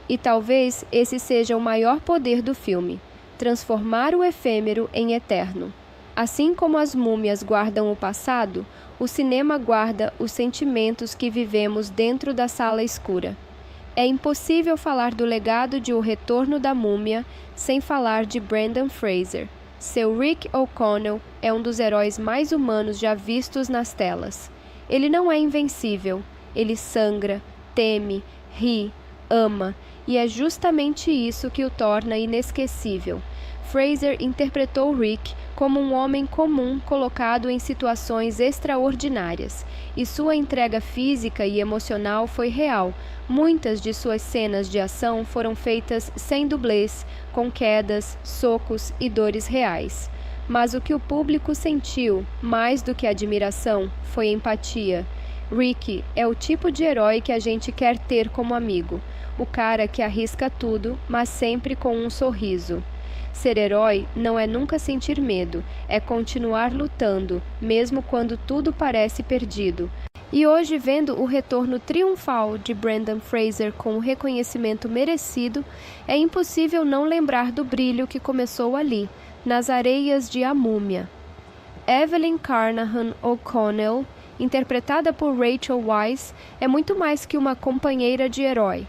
E talvez esse seja o maior poder do filme, transformar o efêmero em eterno. Assim como as múmias guardam o passado, o cinema guarda os sentimentos que vivemos dentro da sala escura. É impossível falar do legado de O Retorno da Múmia sem falar de Brendan Fraser. Seu Rick O'Connell é um dos heróis mais humanos já vistos nas telas. Ele não é invencível, ele sangra, teme, ri, ama, e é justamente isso que o torna inesquecível. Fraser interpretou Rick como um homem comum colocado em situações extraordinárias, e sua entrega física e emocional foi real. Muitas de suas cenas de ação foram feitas sem dublês, com quedas, socos e dores reais. Mas o que o público sentiu, mais do que admiração, foi empatia. Rick é o tipo de herói que a gente quer ter como amigo. O cara que arrisca tudo, mas sempre com um sorriso. Ser herói não é nunca sentir medo, é continuar lutando, mesmo quando tudo parece perdido. E hoje, vendo o retorno triunfal de Brendan Fraser com o reconhecimento merecido, é impossível não lembrar do brilho que começou ali, nas areias de A Múmia. Evelyn Carnahan O'Connell, interpretada por Rachel Weisz, é muito mais que uma companheira de herói.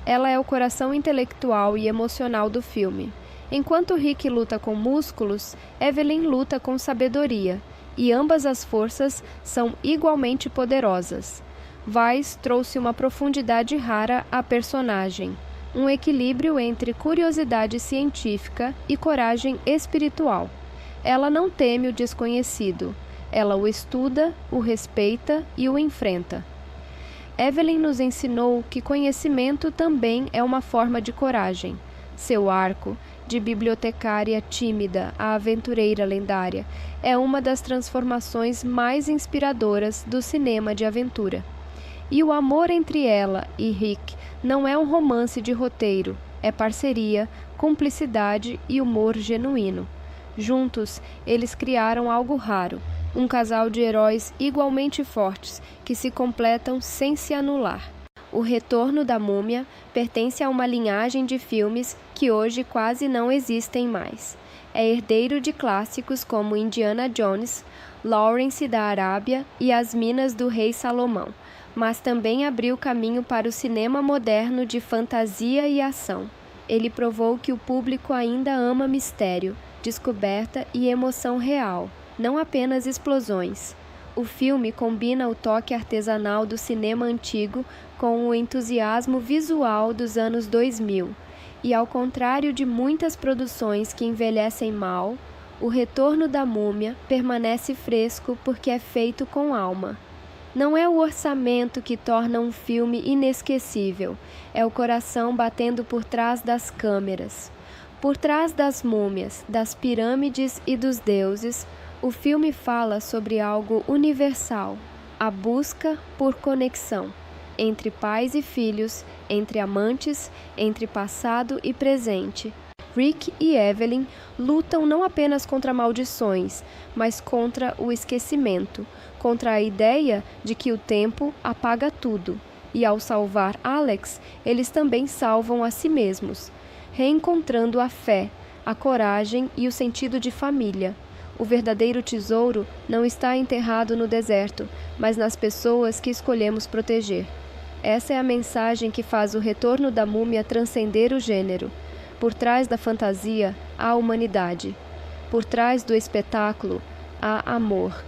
Ela é o coração intelectual e emocional do filme. Enquanto Rick luta com músculos, Evelyn luta com sabedoria, e ambas as forças são igualmente poderosas. Weisz trouxe uma profundidade rara à personagem, um equilíbrio entre curiosidade científica e coragem espiritual. Ela não teme o desconhecido, ela o estuda, o respeita e o enfrenta. Evelyn nos ensinou que conhecimento também é uma forma de coragem. Seu arco, de bibliotecária tímida a aventureira lendária, é uma das transformações mais inspiradoras do cinema de aventura. E o amor entre ela e Rick não é um romance de roteiro, é parceria, cumplicidade e humor genuíno. Juntos, eles criaram algo raro, um casal de heróis igualmente fortes, que se completam sem se anular. O Retorno da Múmia pertence a uma linhagem de filmes que hoje quase não existem mais. É herdeiro de clássicos como Indiana Jones, Lawrence da Arábia e As Minas do Rei Salomão, mas também abriu caminho para o cinema moderno de fantasia e ação. Ele provou que o público ainda ama mistério, descoberta e emoção real, não apenas explosões. O filme combina o toque artesanal do cinema antigo com o entusiasmo visual dos anos 2000, e ao contrário de muitas produções que envelhecem mal, O Retorno da Múmia permanece fresco porque é feito com alma. Não é o orçamento que torna um filme inesquecível, é o coração batendo por trás das câmeras. Por trás das múmias, das pirâmides e dos deuses, o filme fala sobre algo universal, a busca por conexão, entre pais e filhos, entre amantes, entre passado e presente. Rick e Evelyn lutam não apenas contra maldições, mas contra o esquecimento, contra a ideia de que o tempo apaga tudo. E ao salvar Alex, eles também salvam a si mesmos, reencontrando a fé, a coragem e o sentido de família. O verdadeiro tesouro não está enterrado no deserto, mas nas pessoas que escolhemos proteger. Essa é a mensagem que faz O Retorno da Múmia transcender o gênero. Por trás da fantasia, há humanidade. Por trás do espetáculo, há amor.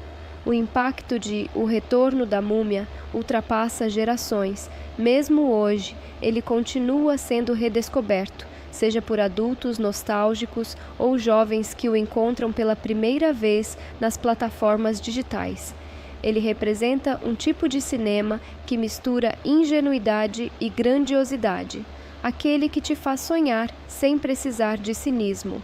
O impacto de O Retorno da Múmia ultrapassa gerações. Mesmo hoje, ele continua sendo redescoberto, seja por adultos nostálgicos ou jovens que o encontram pela primeira vez nas plataformas digitais. Ele representa um tipo de cinema que mistura ingenuidade e grandiosidade, aquele que te faz sonhar sem precisar de cinismo.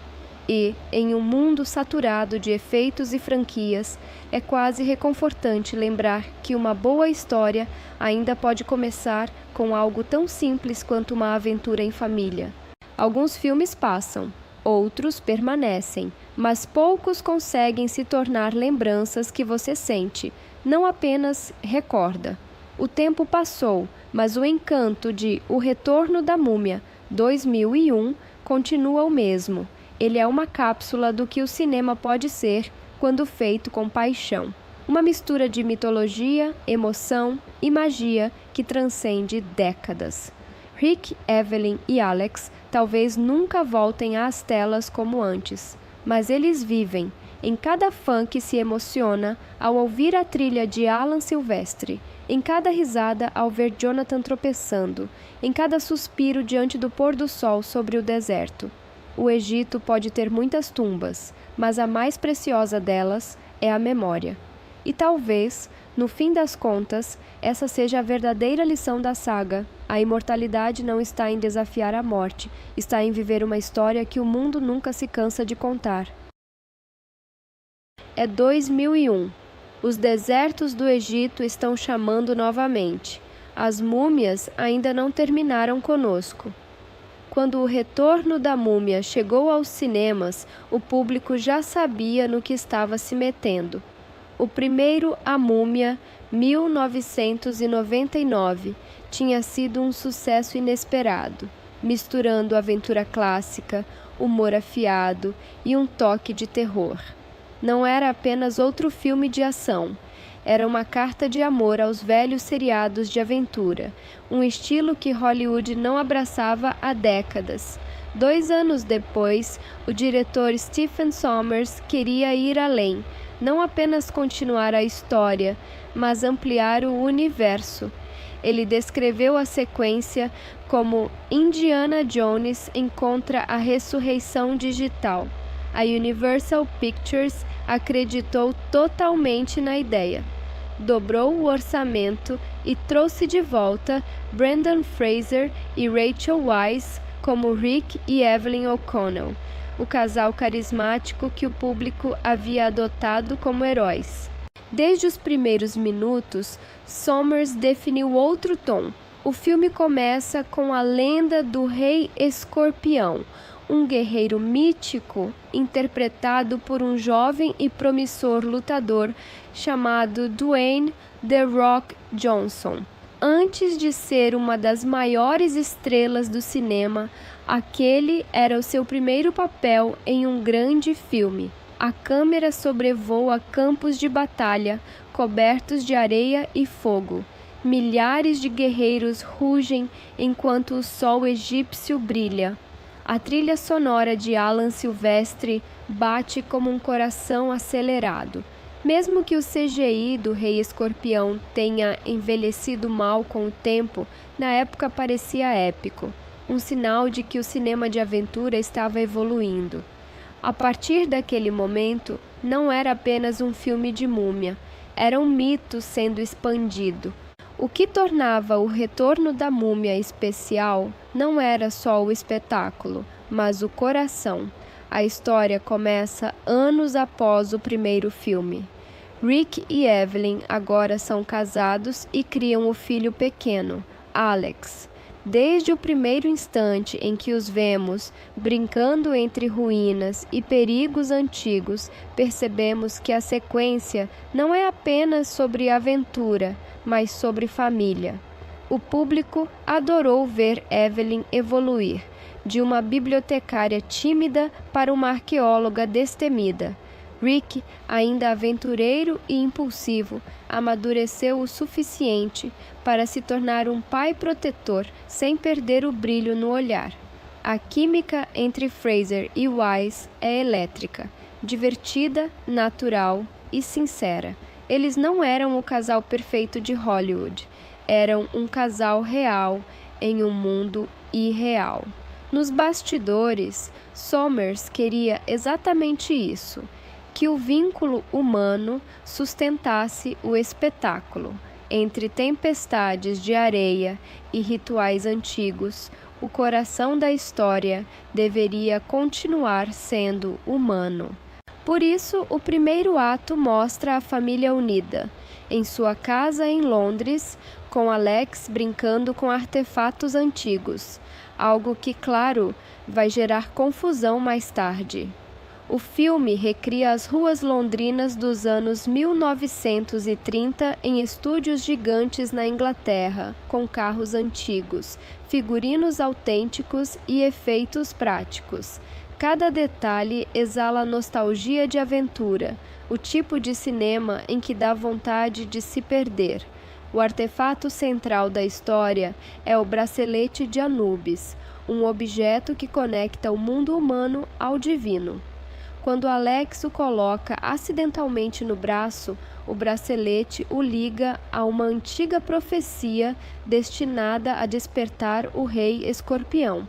E, em um mundo saturado de efeitos e franquias, é quase reconfortante lembrar que uma boa história ainda pode começar com algo tão simples quanto uma aventura em família. Alguns filmes passam, outros permanecem, mas poucos conseguem se tornar lembranças que você sente, não apenas recorda. O tempo passou, mas o encanto de O Retorno da Múmia, 2001, continua o mesmo. Ele é uma cápsula do que o cinema pode ser quando feito com paixão. Uma mistura de mitologia, emoção e magia que transcende décadas. Rick, Evelyn e Alex talvez nunca voltem às telas como antes, mas eles vivem em cada fã que se emociona ao ouvir a trilha de Alan Silvestre, em cada risada ao ver Jonathan tropeçando, em cada suspiro diante do pôr do sol sobre o deserto. O Egito pode ter muitas tumbas, mas a mais preciosa delas é a memória. E talvez, no fim das contas, essa seja a verdadeira lição da saga. A imortalidade não está em desafiar a morte, está em viver uma história que o mundo nunca se cansa de contar. É 2001. Os desertos do Egito estão chamando novamente. As múmias ainda não terminaram conosco. Quando O Retorno da Múmia chegou aos cinemas, o público já sabia no que estava se metendo. O primeiro, A Múmia, 1999, tinha sido um sucesso inesperado, misturando aventura clássica, humor afiado e um toque de terror. Não era apenas outro filme de ação. Era uma carta de amor aos velhos seriados de aventura, um estilo que Hollywood não abraçava há décadas. 2 anos depois, o diretor Stephen Sommers queria ir além, não apenas continuar a história, mas ampliar o universo. Ele descreveu a sequência como Indiana Jones encontra a ressurreição digital. A Universal Pictures acreditou totalmente na ideia. Dobrou o orçamento e trouxe de volta Brendan Fraser e Rachel Weisz como Rick e Evelyn O'Connell, o casal carismático que o público havia adotado como heróis. Desde os primeiros minutos, Sommers definiu outro tom. O filme começa com a lenda do Rei Escorpião, um guerreiro mítico interpretado por um jovem e promissor lutador chamado Dwayne "The Rock" Johnson. Antes de ser uma das maiores estrelas do cinema, aquele era o seu primeiro papel em um grande filme. A câmera sobrevoa campos de batalha cobertos de areia e fogo. Milhares de guerreiros rugem enquanto o sol egípcio brilha. A trilha sonora de Alan Silvestre bate como um coração acelerado. Mesmo que o CGI do Rei Escorpião tenha envelhecido mal com o tempo, na época parecia épico, um sinal de que o cinema de aventura estava evoluindo. A partir daquele momento, não era apenas um filme de múmia, era um mito sendo expandido. O que tornava O Retorno da Múmia especial não era só o espetáculo, mas o coração. A história começa anos após o primeiro filme. Rick e Evelyn agora são casados e criam o filho pequeno, Alex. Desde o primeiro instante em que os vemos brincando entre ruínas e perigos antigos, percebemos que a sequência não é apenas sobre aventura, mas sobre família. O público adorou ver Evelyn evoluir, de uma bibliotecária tímida para uma arqueóloga destemida. Rick, ainda aventureiro e impulsivo, amadureceu o suficiente para se tornar um pai protetor sem perder o brilho no olhar. A química entre Fraser e Wise é elétrica, divertida, natural e sincera. Eles não eram o casal perfeito de Hollywood, eram um casal real em um mundo irreal. Nos bastidores, Sommers queria exatamente isso, que o vínculo humano sustentasse o espetáculo. Entre tempestades de areia e rituais antigos, o coração da história deveria continuar sendo humano. Por isso, o primeiro ato mostra a família unida, em sua casa em Londres, com Alex brincando com artefatos antigos, algo que, claro, vai gerar confusão mais tarde. O filme recria as ruas londrinas dos anos 1930 em estúdios gigantes na Inglaterra, com carros antigos, figurinos autênticos e efeitos práticos. Cada detalhe exala nostalgia de aventura, o tipo de cinema em que dá vontade de se perder. O artefato central da história é o bracelete de Anubis, um objeto que conecta o mundo humano ao divino. Quando Alex o coloca acidentalmente no braço, o bracelete o liga a uma antiga profecia destinada a despertar o rei Escorpião.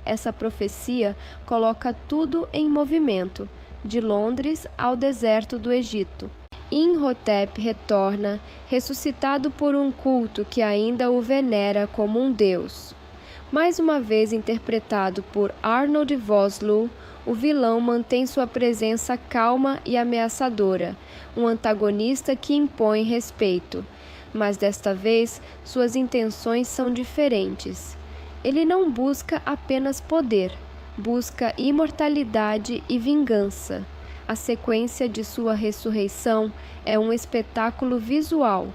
Essa profecia coloca tudo em movimento, de Londres ao deserto do Egito. Imhotep retorna, ressuscitado por um culto que ainda o venera como um deus. Mais uma vez interpretado por Arnold Vosloo, o vilão mantém sua presença calma e ameaçadora, um antagonista que impõe respeito. Mas desta vez, suas intenções são diferentes. Ele não busca apenas poder, busca imortalidade e vingança. A sequência de sua ressurreição é um espetáculo visual.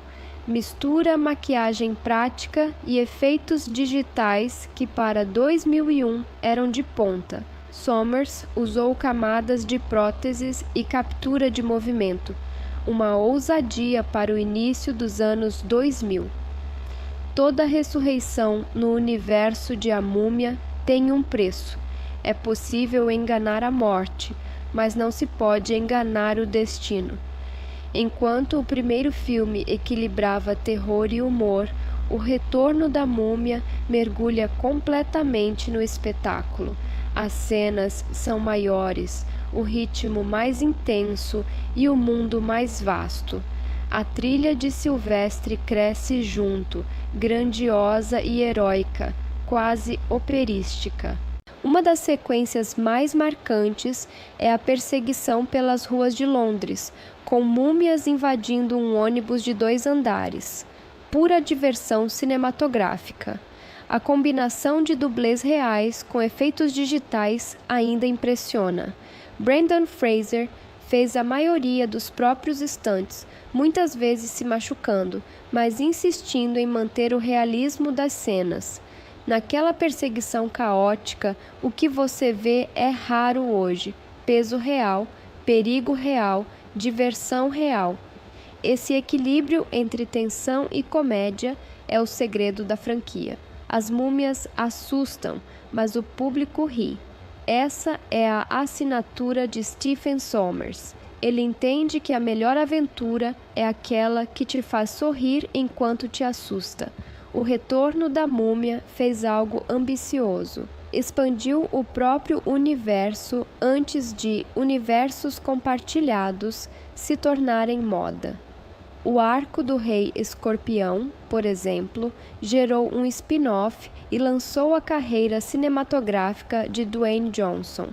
Mistura maquiagem prática e efeitos digitais que para 2001 eram de ponta. Sommers usou camadas de próteses e captura de movimento, uma ousadia para o início dos anos 2000. Toda ressurreição no universo de A Múmia tem um preço. É possível enganar a morte, mas não se pode enganar o destino. Enquanto o primeiro filme equilibrava terror e humor, o retorno da Múmia mergulha completamente no espetáculo. As cenas são maiores, o ritmo mais intenso e o mundo mais vasto. A trilha de Silvestre cresce junto, grandiosa e heróica, quase operística. Uma das sequências mais marcantes é a perseguição pelas ruas de Londres, com múmias invadindo um ônibus de 2 andares. Pura diversão cinematográfica. A combinação de dublês reais com efeitos digitais ainda impressiona. Brendan Fraser fez a maioria dos próprios stunts, muitas vezes se machucando, mas insistindo em manter o realismo das cenas. Naquela perseguição caótica, o que você vê é raro hoje: peso real, perigo real, diversão real. Esse equilíbrio entre tensão e comédia é o segredo da franquia. As múmias assustam, mas o público ri. Essa é a assinatura de Stephen Sommers. Ele entende que a melhor aventura é aquela que te faz sorrir enquanto te assusta. O Retorno da Múmia fez algo ambicioso. Expandiu o próprio universo antes de universos compartilhados se tornarem moda. O arco do Rei Escorpião, por exemplo, gerou um spin-off e lançou a carreira cinematográfica de Dwayne Johnson.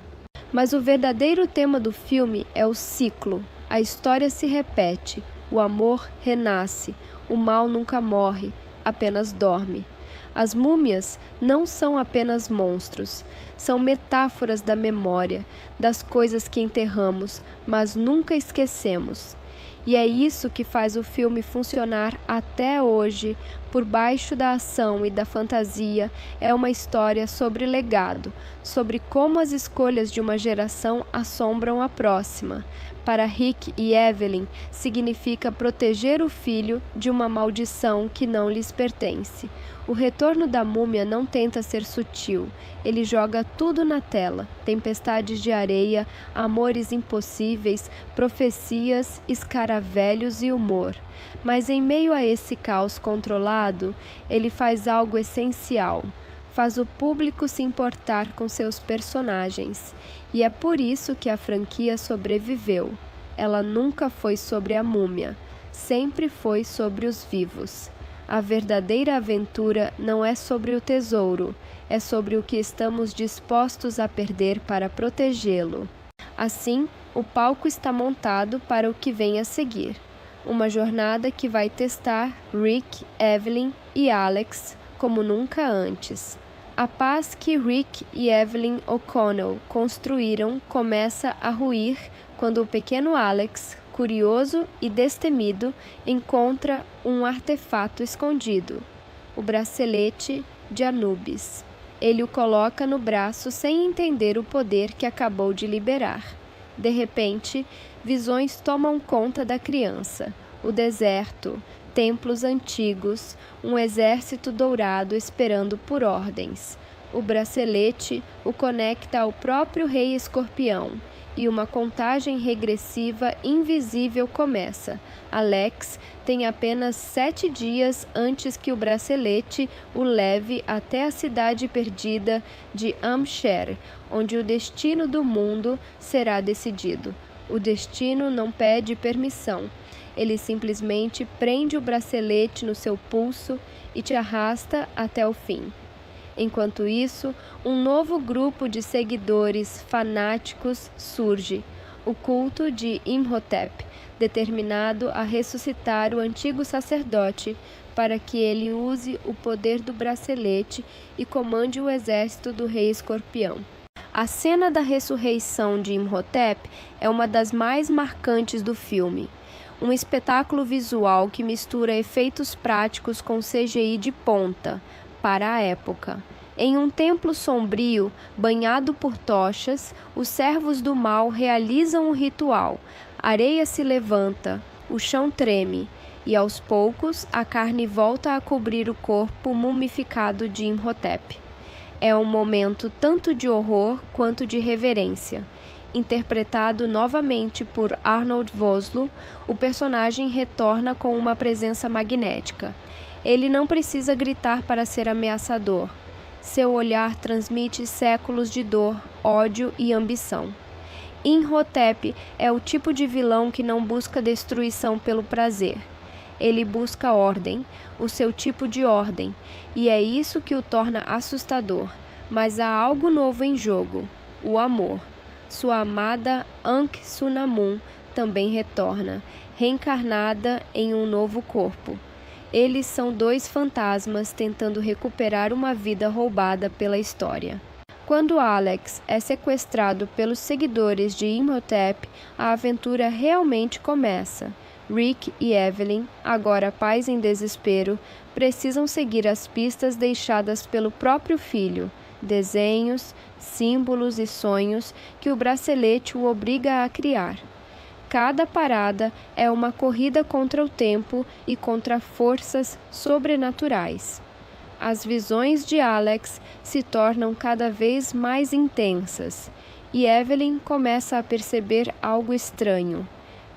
Mas o verdadeiro tema do filme é o ciclo. A história se repete, o amor renasce, o mal nunca morre, apenas dorme. As múmias não são apenas monstros, são metáforas da memória, das coisas que enterramos, mas nunca esquecemos. E é isso que faz o filme funcionar até hoje, Por baixo da ação e da fantasia é uma história sobre legado, sobre como as escolhas de uma geração assombram a próxima. Para Rick e Evelyn, significa proteger o filho de uma maldição que não lhes pertence. O retorno da múmia não tenta ser sutil. Ele joga tudo na tela: tempestades de areia, amores impossíveis, profecias, escaravelhos e humor. Mas em meio a esse caos controlado, ele faz algo essencial. Faz o público se importar com seus personagens. E é por isso que a franquia sobreviveu. Ela nunca foi sobre a múmia, sempre foi sobre os vivos. A verdadeira aventura não é sobre o tesouro, é sobre o que estamos dispostos a perder para protegê-lo. Assim, o palco está montado para o que vem a seguir. Uma jornada que vai testar Rick, Evelyn e Alex como nunca antes. A paz que Rick e Evelyn O'Connell construíram começa a ruir quando o pequeno Alex, curioso e destemido, encontra um artefato escondido, o bracelete de Anubis. Ele o coloca no braço sem entender o poder que acabou de liberar. De repente, visões tomam conta da criança. O deserto, templos antigos, um exército dourado esperando por ordens. O bracelete o conecta ao próprio Rei Escorpião, e uma contagem regressiva invisível começa. Alex tem apenas 7 dias antes que o bracelete o leve até a cidade perdida de Amsher, onde o destino do mundo será decidido. O destino não pede permissão. Ele simplesmente prende o bracelete no seu pulso e te arrasta até o fim. Enquanto isso, um novo grupo de seguidores fanáticos surge, o culto de Imhotep, determinado a ressuscitar o antigo sacerdote para que ele use o poder do bracelete e comande o exército do Rei Escorpião. A cena da ressurreição de Imhotep é uma das mais marcantes do filme. Um espetáculo visual que mistura efeitos práticos com CGI de ponta, para a época. Em um templo sombrio, banhado por tochas, os servos do mal realizam o ritual. A areia se levanta, o chão treme, e aos poucos a carne volta a cobrir o corpo mumificado de Imhotep. É um momento tanto de horror quanto de reverência. Interpretado novamente por Arnold Vosloo, o personagem retorna com uma presença magnética. Ele não precisa gritar para ser ameaçador. Seu olhar transmite séculos de dor, ódio e ambição. Imhotep é o tipo de vilão que não busca destruição pelo prazer. Ele busca ordem, o seu tipo de ordem, e é isso que o torna assustador. Mas há algo novo em jogo: o amor. Sua amada Ankh-Sunamun também retorna, reencarnada em um novo corpo. Eles são 2 fantasmas tentando recuperar uma vida roubada pela história. Quando Alex é sequestrado pelos seguidores de Imhotep, a aventura realmente começa. Rick e Evelyn, agora pais em desespero, precisam seguir as pistas deixadas pelo próprio filho, desenhos, símbolos e sonhos que o bracelete o obriga a criar. Cada parada é uma corrida contra o tempo e contra forças sobrenaturais. As visões de Alex se tornam cada vez mais intensas e Evelyn começa a perceber algo estranho.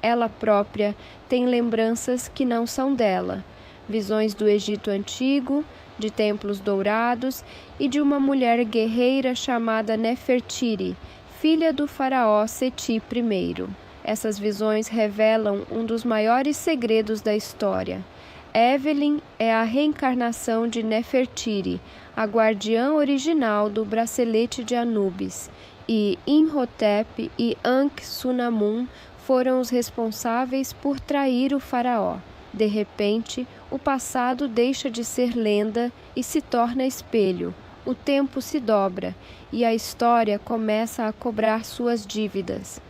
Ela própria tem lembranças que não são dela, visões do Egito Antigo, de templos dourados e de uma mulher guerreira chamada Nefertiti, filha do faraó Seti I. Essas visões revelam um dos maiores segredos da história. Evelyn é a reencarnação de Nefertiti, a guardiã original do bracelete de Anubis, e Imhotep e Ankh-Sunamun foram os responsáveis por trair o faraó. De repente, o passado deixa de ser lenda e se torna espelho. O tempo se dobra e a história começa a cobrar suas dívidas.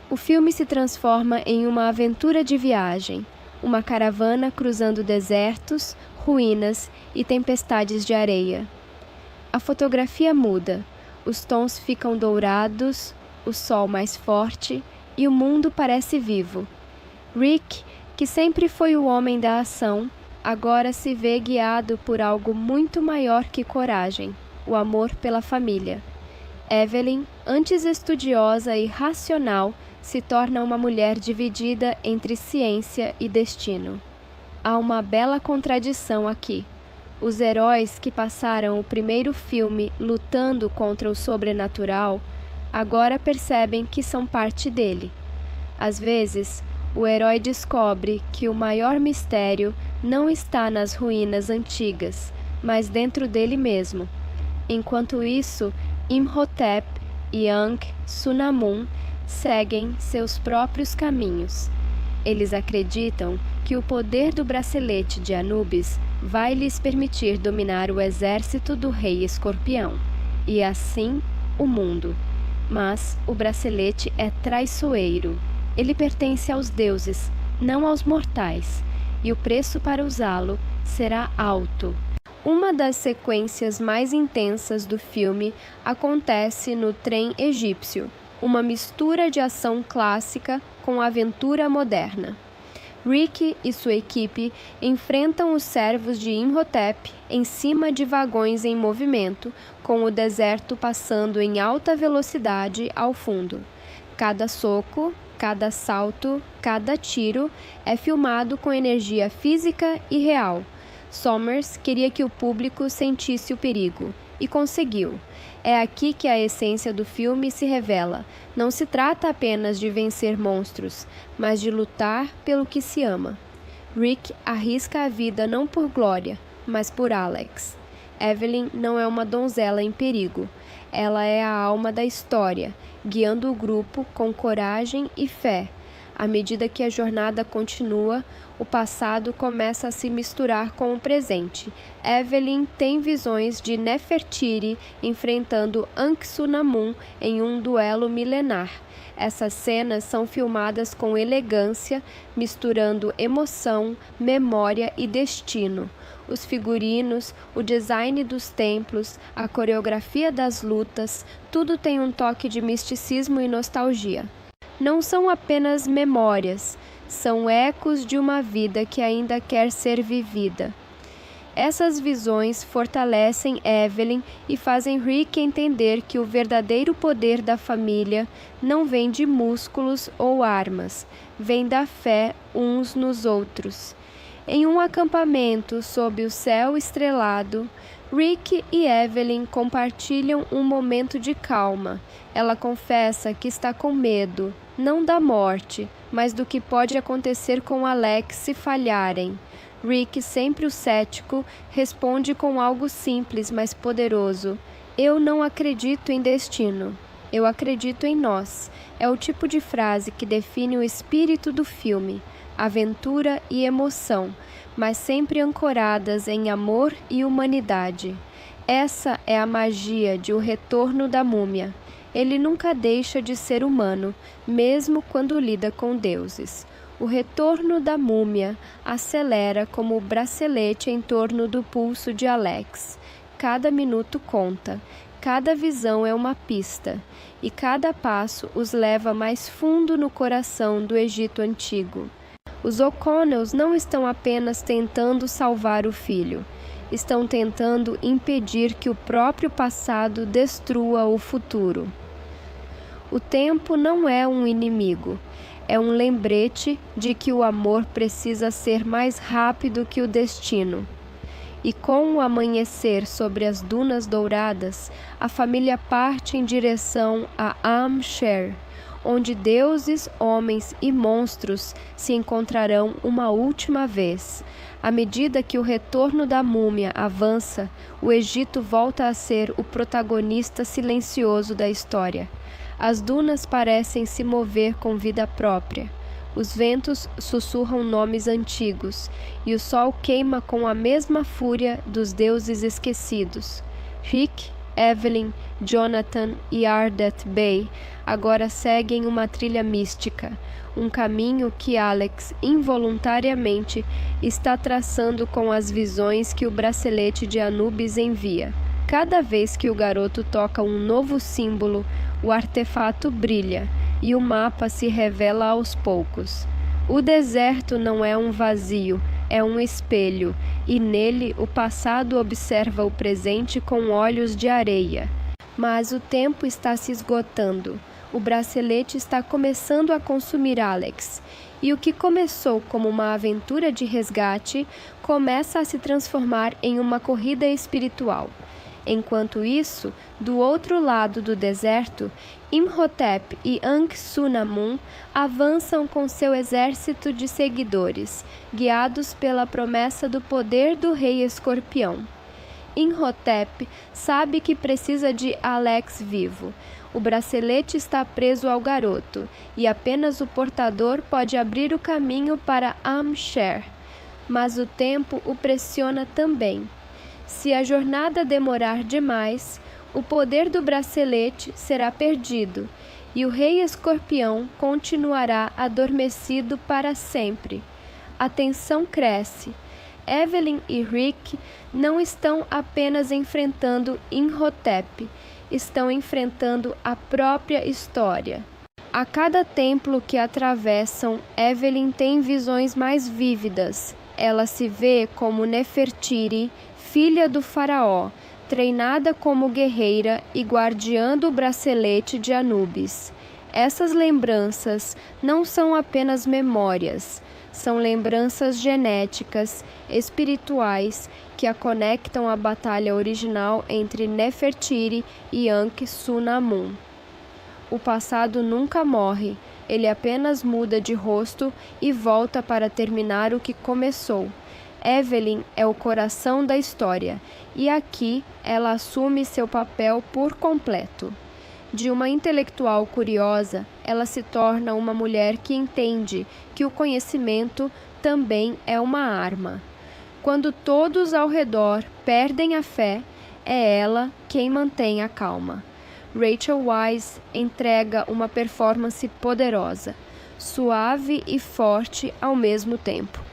O filme se transforma em uma aventura de viagem. Uma caravana cruzando desertos, ruínas e tempestades de areia. A fotografia muda, os tons ficam dourados, o sol mais forte e o mundo parece vivo. Rick, que sempre foi o homem da ação, agora se vê guiado por algo muito maior que coragem, o amor pela família. Evelyn, antes estudiosa e racional, se torna uma mulher dividida entre ciência e destino. Há uma bela contradição aqui. Os heróis que passaram o primeiro filme lutando contra o sobrenatural, agora percebem que são parte dele. Às vezes, o herói descobre que o maior mistério não está nas ruínas antigas, mas dentro dele mesmo. Enquanto isso, Imhotep e Ankh-Sunamun seguem seus próprios caminhos. Eles acreditam que o poder do bracelete de Anubis vai lhes permitir dominar o exército do rei Escorpião, e assim o mundo. Mas o bracelete é traiçoeiro. Ele pertence aos deuses, não aos mortais, e o preço para usá-lo será alto. Uma das sequências mais intensas do filme acontece no trem egípcio, uma mistura de ação clássica com aventura moderna. Rick e sua equipe enfrentam os servos de Imhotep em cima de vagões em movimento, com o deserto passando em alta velocidade ao fundo. Cada soco, cada salto, cada tiro é filmado com energia física e real. Sommers queria que o público sentisse o perigo, e conseguiu. É aqui que a essência do filme se revela. Não se trata apenas de vencer monstros, mas de lutar pelo que se ama. Rick arrisca a vida não por glória, mas por Alex. Evelyn não é uma donzela em perigo. Ela é a alma da história, guiando o grupo com coragem e fé. À medida que a jornada continua, o passado começa a se misturar com o presente. Evelyn tem visões de Nefertiti enfrentando Ankh-Sunamun em um duelo milenar. Essas cenas são filmadas com elegância, misturando emoção, memória e destino. Os figurinos, o design dos templos, a coreografia das lutas, tudo tem um toque de misticismo e nostalgia. Não são apenas memórias, são ecos de uma vida que ainda quer ser vivida. Essas visões fortalecem Evelyn e fazem Rick entender que o verdadeiro poder da família não vem de músculos ou armas, vem da fé uns nos outros. Em um acampamento sob o céu estrelado, Rick e Evelyn compartilham um momento de calma. Ela confessa que está com medo, não da morte, mas do que pode acontecer com Alex se falharem. Rick, sempre o cético, responde com algo simples, mas poderoso. Eu não acredito em destino. Eu acredito em nós. É o tipo de frase que define o espírito do filme. Aventura e emoção, mas sempre ancoradas em amor e humanidade. Essa é a magia de O Retorno da Múmia. Ele nunca deixa de ser humano, mesmo quando lida com deuses. O retorno da múmia acelera como o bracelete em torno do pulso de Alex. Cada minuto conta, cada visão é uma pista, e cada passo os leva mais fundo no coração do Egito Antigo. Os O'Connells não estão apenas tentando salvar o filho, estão tentando impedir que o próprio passado destrua o futuro. O tempo não é um inimigo, é um lembrete de que o amor precisa ser mais rápido que o destino. E com o amanhecer sobre as dunas douradas, a família parte em direção a Am-Sher, onde deuses, homens e monstros se encontrarão uma última vez. À medida que o retorno da múmia avança, o Egito volta a ser o protagonista silencioso da história. As dunas parecem se mover com vida própria. Os ventos sussurram nomes antigos, e o sol queima com a mesma fúria dos deuses esquecidos. Rick Evelyn, Jonathan e Ardeth Bay agora seguem uma trilha mística, um caminho que Alex involuntariamente está traçando com as visões que o bracelete de Anubis envia. Cada vez que o garoto toca um novo símbolo, o artefato brilha e o mapa se revela aos poucos. O deserto não é um vazio, é um espelho, e nele o passado observa o presente com olhos de areia. Mas o tempo está se esgotando. O bracelete está começando a consumir Alex, e o que começou como uma aventura de resgate começa a se transformar em uma corrida espiritual. Enquanto isso, do outro lado do deserto, Imhotep e Ankh-Sunamun avançam com seu exército de seguidores, guiados pela promessa do poder do rei escorpião. Imhotep sabe que precisa de Alex vivo. O bracelete está preso ao garoto, e apenas o portador pode abrir o caminho para Am-Sher. Mas o tempo o pressiona também. Se a jornada demorar demais, o poder do bracelete será perdido, e o rei escorpião continuará adormecido para sempre. A tensão cresce. Evelyn e Rick não estão apenas enfrentando Imhotep, estão enfrentando a própria história. A cada templo que atravessam, Evelyn tem visões mais vívidas. Ela se vê como Nefertiti, filha do faraó, treinada como guerreira e guardiã do bracelete de Anubis. Essas lembranças não são apenas memórias, são lembranças genéticas, espirituais, que a conectam à batalha original entre Nefertiti e Ankh-Sunamun. O passado nunca morre, ele apenas muda de rosto e volta para terminar o que começou. Evelyn é o coração da história, e aqui ela assume seu papel por completo. De uma intelectual curiosa, ela se torna uma mulher que entende que o conhecimento também é uma arma. Quando todos ao redor perdem a fé, é ela quem mantém a calma. Rachel Weisz entrega uma performance poderosa, suave e forte ao mesmo tempo.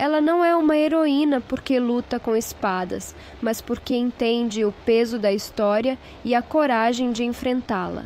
Ela não é uma heroína porque luta com espadas, mas porque entende o peso da história e a coragem de enfrentá-la.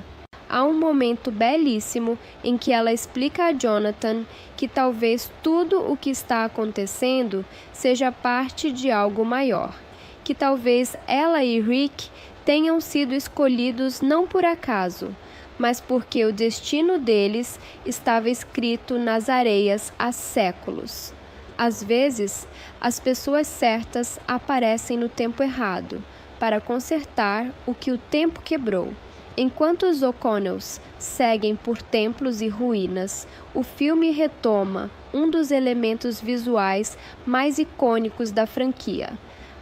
Há um momento belíssimo em que ela explica a Jonathan que talvez tudo o que está acontecendo seja parte de algo maior, que talvez ela e Rick tenham sido escolhidos não por acaso, mas porque o destino deles estava escrito nas areias há séculos. Às vezes, as pessoas certas aparecem no tempo errado, para consertar o que o tempo quebrou. Enquanto os O'Connells seguem por templos e ruínas, o filme retoma um dos elementos visuais mais icônicos da franquia: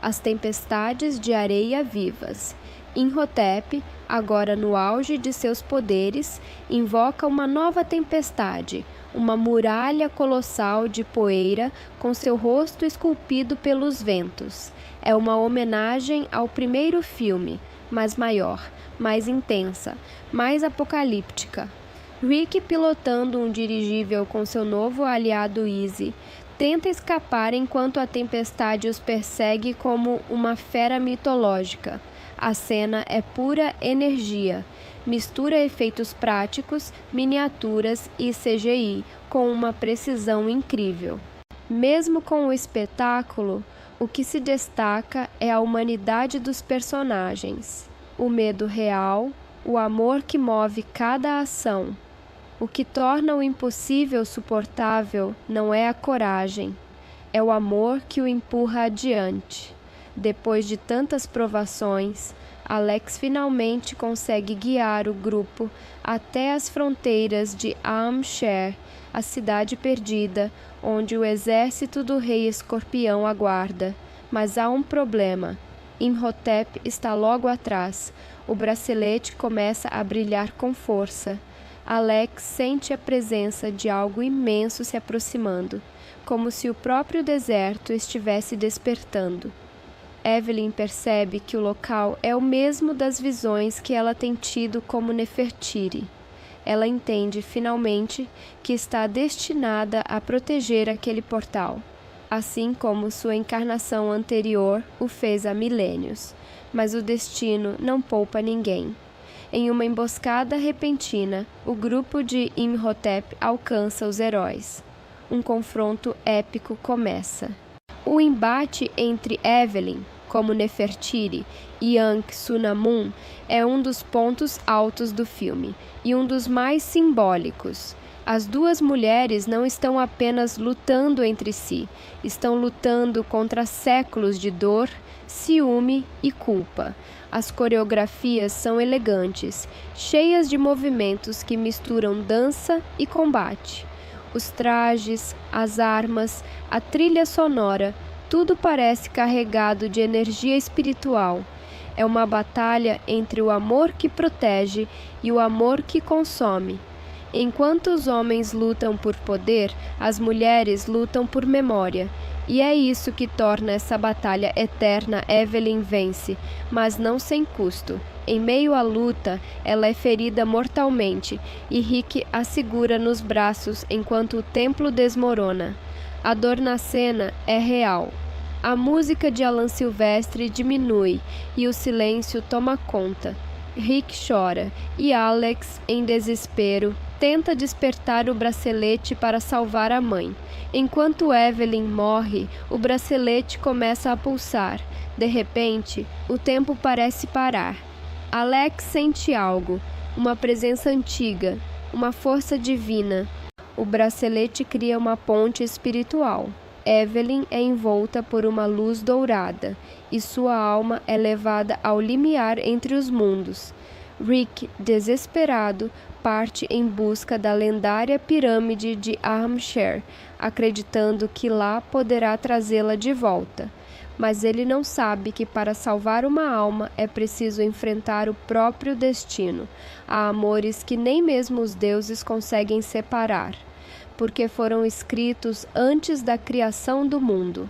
as tempestades de areia vivas. Imhotep, agora no auge de seus poderes, invoca uma nova tempestade, uma muralha colossal de poeira com seu rosto esculpido pelos ventos. É uma homenagem ao primeiro filme, mas maior, mais intensa, mais apocalíptica. Rick, pilotando um dirigível com seu novo aliado Easy, tenta escapar enquanto a tempestade os persegue como uma fera mitológica. A cena é pura energia. Mistura efeitos práticos, miniaturas e CGI com uma precisão incrível. Mesmo com o espetáculo, o que se destaca é a humanidade dos personagens, o medo real, o amor que move cada ação. O que torna o impossível suportável não é a coragem, é o amor que o empurra adiante. Depois de tantas provações, Alex finalmente consegue guiar o grupo até as fronteiras de Am-Sher, a cidade perdida, onde o exército do rei escorpião aguarda. Mas há um problema. Imhotep está logo atrás. O bracelete começa a brilhar com força. Alex sente a presença de algo imenso se aproximando, como se o próprio deserto estivesse despertando. Evelyn percebe que o local é o mesmo das visões que ela tem tido como Nefertiti. Ela entende, finalmente, que está destinada a proteger aquele portal, assim como sua encarnação anterior o fez há milênios. Mas o destino não poupa ninguém. Em uma emboscada repentina, o grupo de Imhotep alcança os heróis. Um confronto épico começa. O embate entre Evelyn, como Nefertiti, e Ankh-Sunamun é um dos pontos altos do filme e um dos mais simbólicos. As duas mulheres não estão apenas lutando entre si, estão lutando contra séculos de dor, ciúme e culpa. As coreografias são elegantes, cheias de movimentos que misturam dança e combate. Os trajes, as armas, a trilha sonora, tudo parece carregado de energia espiritual. É uma batalha entre o amor que protege e o amor que consome. Enquanto os homens lutam por poder, as mulheres lutam por memória. E é isso que torna essa batalha eterna. Evelyn vence, mas não sem custo. Em meio à luta, ela é ferida mortalmente e Rick a segura nos braços enquanto o templo desmorona. A dor na cena é real. A música de Alan Silvestre diminui e o silêncio toma conta. Rick chora e Alex, em desespero, tenta despertar o bracelete para salvar a mãe. Enquanto Evelyn morre, o bracelete começa a pulsar. De repente, o tempo parece parar. Alex sente algo, uma presença antiga, uma força divina. O bracelete cria uma ponte espiritual. Evelyn é envolta por uma luz dourada e sua alma é levada ao limiar entre os mundos. Rick, desesperado, parte em busca da lendária pirâmide de Ahmsher, acreditando que lá poderá trazê-la de volta. Mas ele não sabe que para salvar uma alma é preciso enfrentar o próprio destino. Há amores que nem mesmo os deuses conseguem separar, porque foram escritos antes da criação do mundo.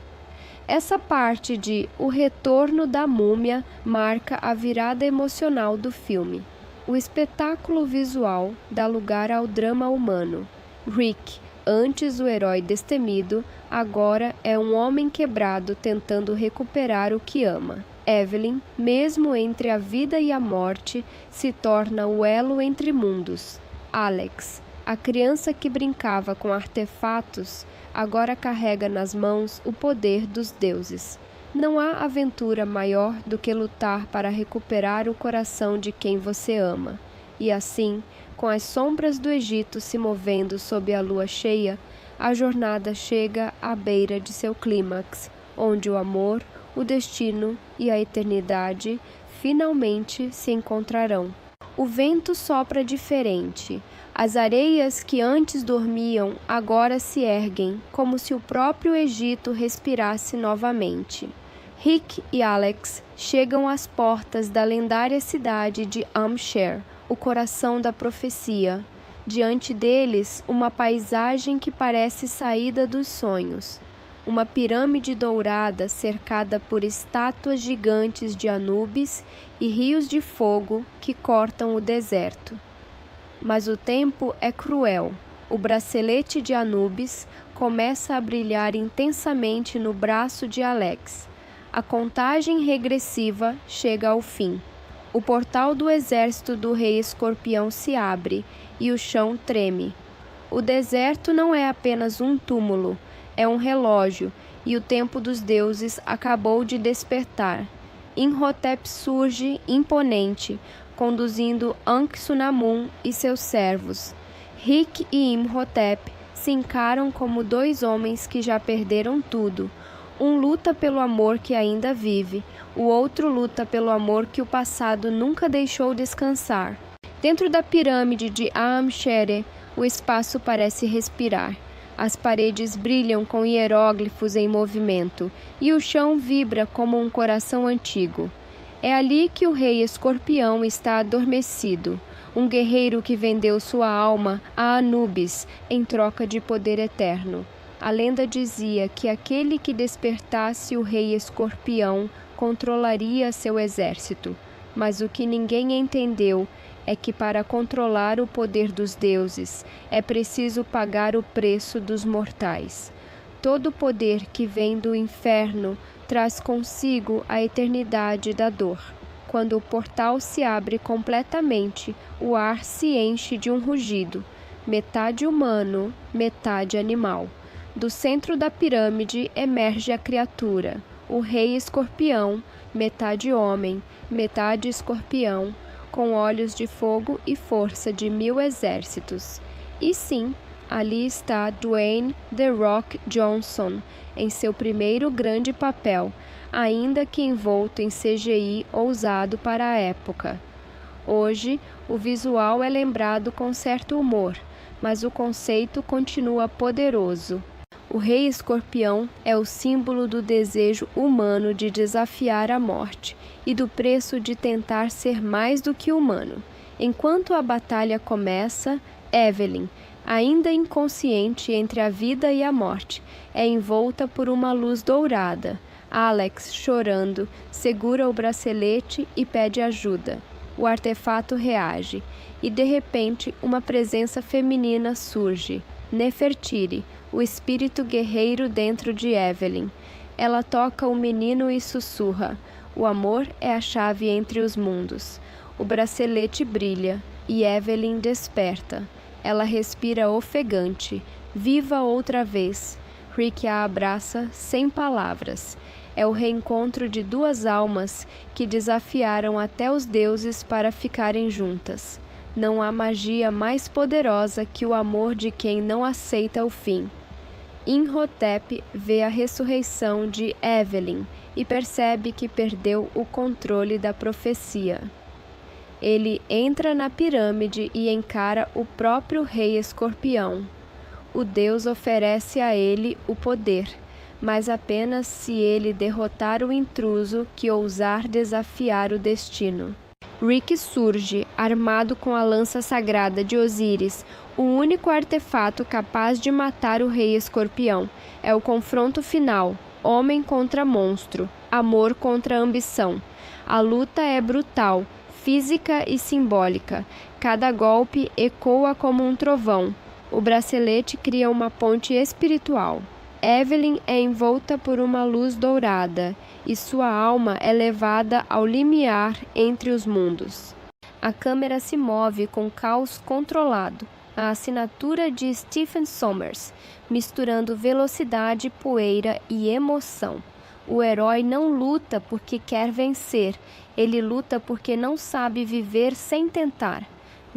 Essa parte de O Retorno da Múmia marca a virada emocional do filme. O espetáculo visual dá lugar ao drama humano. Rick, antes o herói destemido, agora é um homem quebrado tentando recuperar o que ama. Evelyn, mesmo entre a vida e a morte, se torna o elo entre mundos. Alex, a criança que brincava com artefatos, agora carrega nas mãos o poder dos deuses. Não há aventura maior do que lutar para recuperar o coração de quem você ama. E assim, com as sombras do Egito se movendo sob a lua cheia, a jornada chega à beira de seu clímax, onde o amor, o destino e a eternidade finalmente se encontrarão. O vento sopra diferente. As areias que antes dormiam agora se erguem, como se o próprio Egito respirasse novamente. Rick e Alex chegam às portas da lendária cidade de Ahmsher, o coração da profecia. Diante deles, uma paisagem que parece saída dos sonhos. Uma pirâmide dourada cercada por estátuas gigantes de Anubis e rios de fogo que cortam o deserto. Mas o tempo é cruel. O bracelete de Anubis começa a brilhar intensamente no braço de Alex. A contagem regressiva chega ao fim. O portal do exército do rei escorpião se abre e o chão treme. O deserto não é apenas um túmulo, é um relógio, e o tempo dos deuses acabou de despertar. Imhotep surge imponente, conduzindo Ankh-Sunamun e seus servos. Rick e Imhotep se encaram como dois homens que já perderam tudo. Um luta pelo amor que ainda vive, o outro luta pelo amor que o passado nunca deixou descansar. Dentro da pirâmide de Ahmshere, o espaço parece respirar. As paredes brilham com hieróglifos em movimento, e o chão vibra como um coração antigo. É ali que o rei escorpião está adormecido, um guerreiro que vendeu sua alma a Anubis em troca de poder eterno. A lenda dizia que aquele que despertasse o rei escorpião controlaria seu exército, mas o que ninguém entendeu é que para controlar o poder dos deuses é preciso pagar o preço dos mortais. Todo poder que vem do inferno traz consigo a eternidade da dor. Quando o portal se abre completamente, o ar se enche de um rugido, metade humano, metade animal. Do centro da pirâmide emerge a criatura, o rei escorpião, metade homem, metade escorpião, com olhos de fogo e força de 1000 exércitos. E sim, ali está Dwayne "The Rock" Johnson, em seu primeiro grande papel, ainda que envolto em CGI ousado para a época. Hoje, o visual é lembrado com certo humor, mas o conceito continua poderoso. O Rei Escorpião é o símbolo do desejo humano de desafiar a morte e do preço de tentar ser mais do que humano. Enquanto a batalha começa, Evelyn, ainda inconsciente entre a vida e a morte, é envolta por uma luz dourada. Alex, chorando, segura o bracelete e pede ajuda. O artefato reage, e de repente uma presença feminina surge. Nefertiti, o espírito guerreiro dentro de Evelyn. Ela toca o menino e sussurra: "O amor é a chave entre os mundos." O bracelete brilha, e Evelyn desperta. Ela respira ofegante. Viva outra vez. Rick a abraça sem palavras. É o reencontro de duas almas que desafiaram até os deuses para ficarem juntas. Não há magia mais poderosa que o amor de quem não aceita o fim. Imhotep vê a ressurreição de Evelyn e percebe que perdeu o controle da profecia. Ele entra na pirâmide e encara o próprio rei escorpião. O deus oferece a ele o poder, mas apenas se ele derrotar o intruso que ousar desafiar o destino. Rick surge, armado com a lança sagrada de Osíris, o único artefato capaz de matar o rei escorpião. É o confronto final, homem contra monstro, amor contra ambição. A luta é brutal, física e simbólica. Cada golpe ecoa como um trovão. O bracelete cria uma ponte espiritual. Evelyn é envolta por uma luz dourada, e sua alma é levada ao limiar entre os mundos. A câmera se move com caos controlado, a assinatura de Stephen Sommers, misturando velocidade, poeira e emoção. O herói não luta porque quer vencer, ele luta porque não sabe viver sem tentar.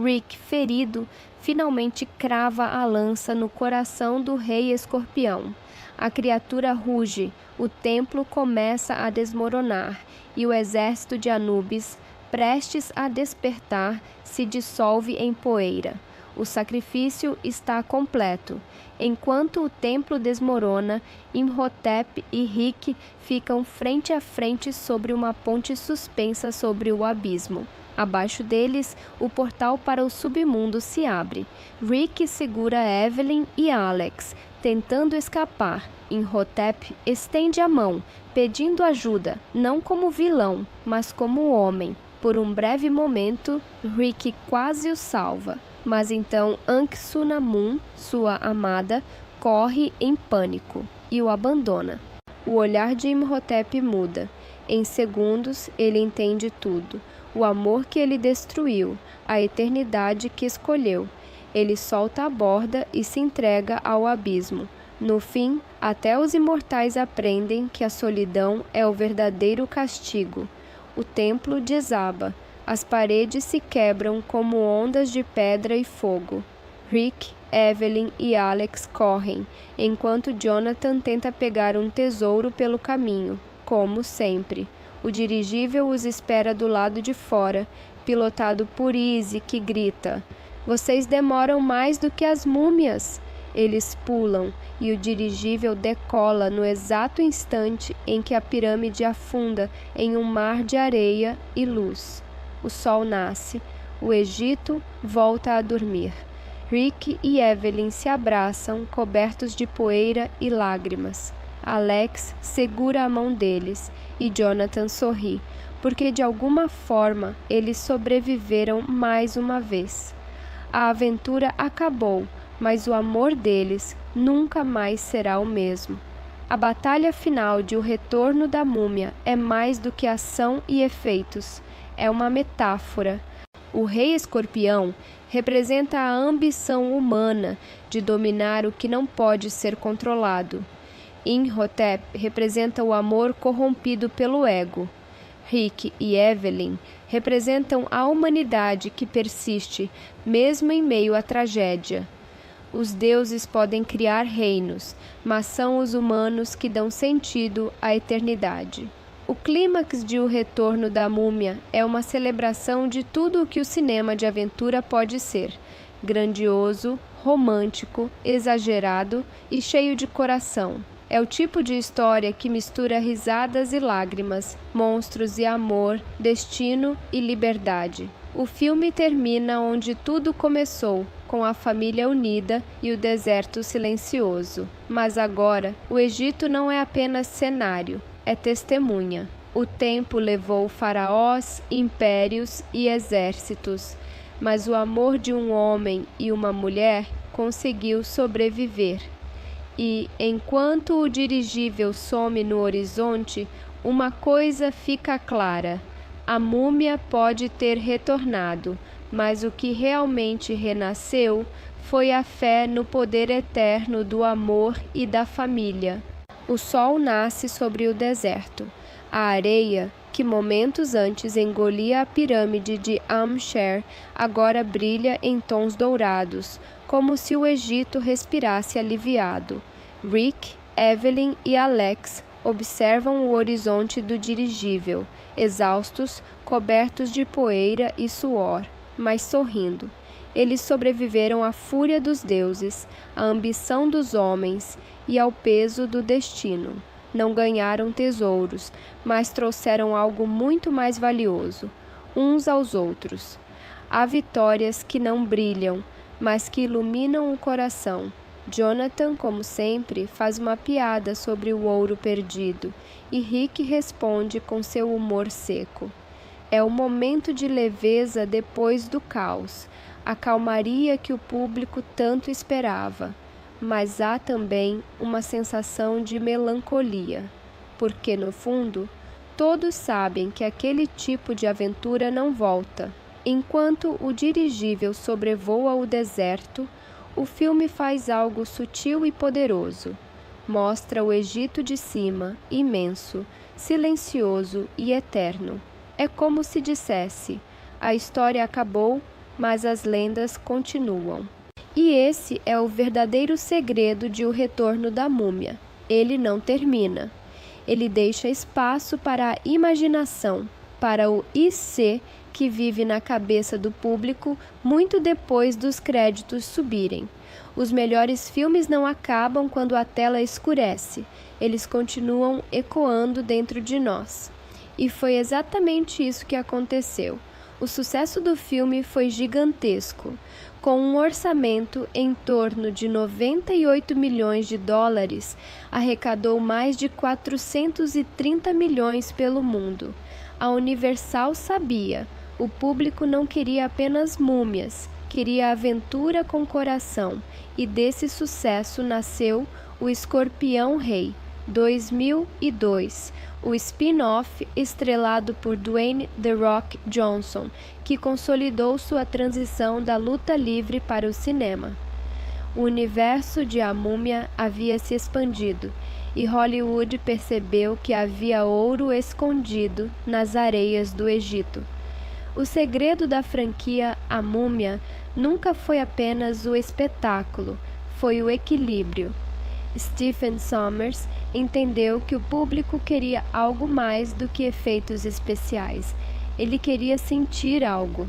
Rick, ferido, finalmente crava a lança no coração do rei escorpião. A criatura ruge, o templo começa a desmoronar e o exército de Anubis, prestes a despertar, se dissolve em poeira. O sacrifício está completo. Enquanto o templo desmorona, Imhotep e Rick ficam frente a frente sobre uma ponte suspensa sobre o abismo. Abaixo deles, o portal para o submundo se abre. Rick segura Evelyn e Alex, tentando escapar. Imhotep estende a mão, pedindo ajuda, não como vilão, mas como homem. Por um breve momento, Rick quase o salva. Mas então Anck-su-namun, sua amada, corre em pânico e o abandona. O olhar de Imhotep muda. Em segundos, ele entende tudo. O amor que ele destruiu, a eternidade que escolheu. Ele solta a borda e se entrega ao abismo. No fim, até os imortais aprendem que a solidão é o verdadeiro castigo. O templo desaba. As paredes se quebram como ondas de pedra e fogo. Rick, Evelyn e Alex correm, enquanto Jonathan tenta pegar um tesouro pelo caminho, como sempre. O dirigível os espera do lado de fora, pilotado por Izzy, que grita: "Vocês demoram mais do que as múmias!" Eles pulam e o dirigível decola no exato instante em que a pirâmide afunda em um mar de areia e luz. O sol nasce. O Egito volta a dormir. Rick e Evelyn se abraçam, cobertos de poeira e lágrimas. Alex segura a mão deles e Jonathan sorri, porque de alguma forma eles sobreviveram mais uma vez. A aventura acabou, mas o amor deles nunca mais será o mesmo. A batalha final de O Retorno da Múmia é mais do que ação e efeitos. É uma metáfora. O Rei Escorpião representa a ambição humana de dominar o que não pode ser controlado. Imhotep representa o amor corrompido pelo ego. Rick e Evelyn representam a humanidade que persiste, mesmo em meio à tragédia. Os deuses podem criar reinos, mas são os humanos que dão sentido à eternidade. O clímax de O Retorno da Múmia é uma celebração de tudo o que o cinema de aventura pode ser: grandioso, romântico, exagerado e cheio de coração. É o tipo de história que mistura risadas e lágrimas, monstros e amor, destino e liberdade. O filme termina onde tudo começou, com a família unida e o deserto silencioso. Mas agora, o Egito não é apenas cenário, é testemunha. O tempo levou faraós, impérios e exércitos, mas o amor de um homem e uma mulher conseguiu sobreviver. E, enquanto o dirigível some no horizonte, uma coisa fica clara: a múmia pode ter retornado, mas o que realmente renasceu foi a fé no poder eterno do amor e da família. O sol nasce sobre o deserto. A areia, que momentos antes engolia a pirâmide de Am-Sher, agora brilha em tons dourados, como se o Egito respirasse aliviado. Rick, Evelyn e Alex observam o horizonte do dirigível, exaustos, cobertos de poeira e suor, mas sorrindo. Eles sobreviveram à fúria dos deuses, à ambição dos homens e ao peso do destino. Não ganharam tesouros, mas trouxeram algo muito mais valioso, uns aos outros. Há vitórias que não brilham, mas que iluminam o coração. Jonathan, como sempre, faz uma piada sobre o ouro perdido, e Rick responde com seu humor seco. É o momento de leveza depois do caos, a calmaria que o público tanto esperava. Mas há também uma sensação de melancolia, porque, no fundo, todos sabem que aquele tipo de aventura não volta. Enquanto o dirigível sobrevoa o deserto, o filme faz algo sutil e poderoso. Mostra o Egito de cima, imenso, silencioso e eterno. É como se dissesse: a história acabou, mas as lendas continuam. E esse é o verdadeiro segredo de O Retorno da Múmia. Ele não termina. Ele deixa espaço para a imaginação, para o e se que vive na cabeça do público muito depois dos créditos subirem. Os melhores filmes não acabam quando a tela escurece. Eles continuam ecoando dentro de nós. E foi exatamente isso que aconteceu. O sucesso do filme foi gigantesco. Com um orçamento em torno de 98 milhões de dólares, arrecadou mais de 430 milhões pelo mundo. A Universal sabia, o público não queria apenas múmias, queria aventura com coração, e desse sucesso nasceu O Escorpião Rei, 2002, o spin-off estrelado por Dwayne "The Rock" Johnson, que consolidou sua transição da luta livre para o cinema. O universo de A Múmia havia se expandido, e Hollywood percebeu que havia ouro escondido nas areias do Egito. O segredo da franquia A Múmia nunca foi apenas o espetáculo, foi o equilíbrio. Stephen Sommers entendeu que o público queria algo mais do que efeitos especiais. Ele queria sentir algo.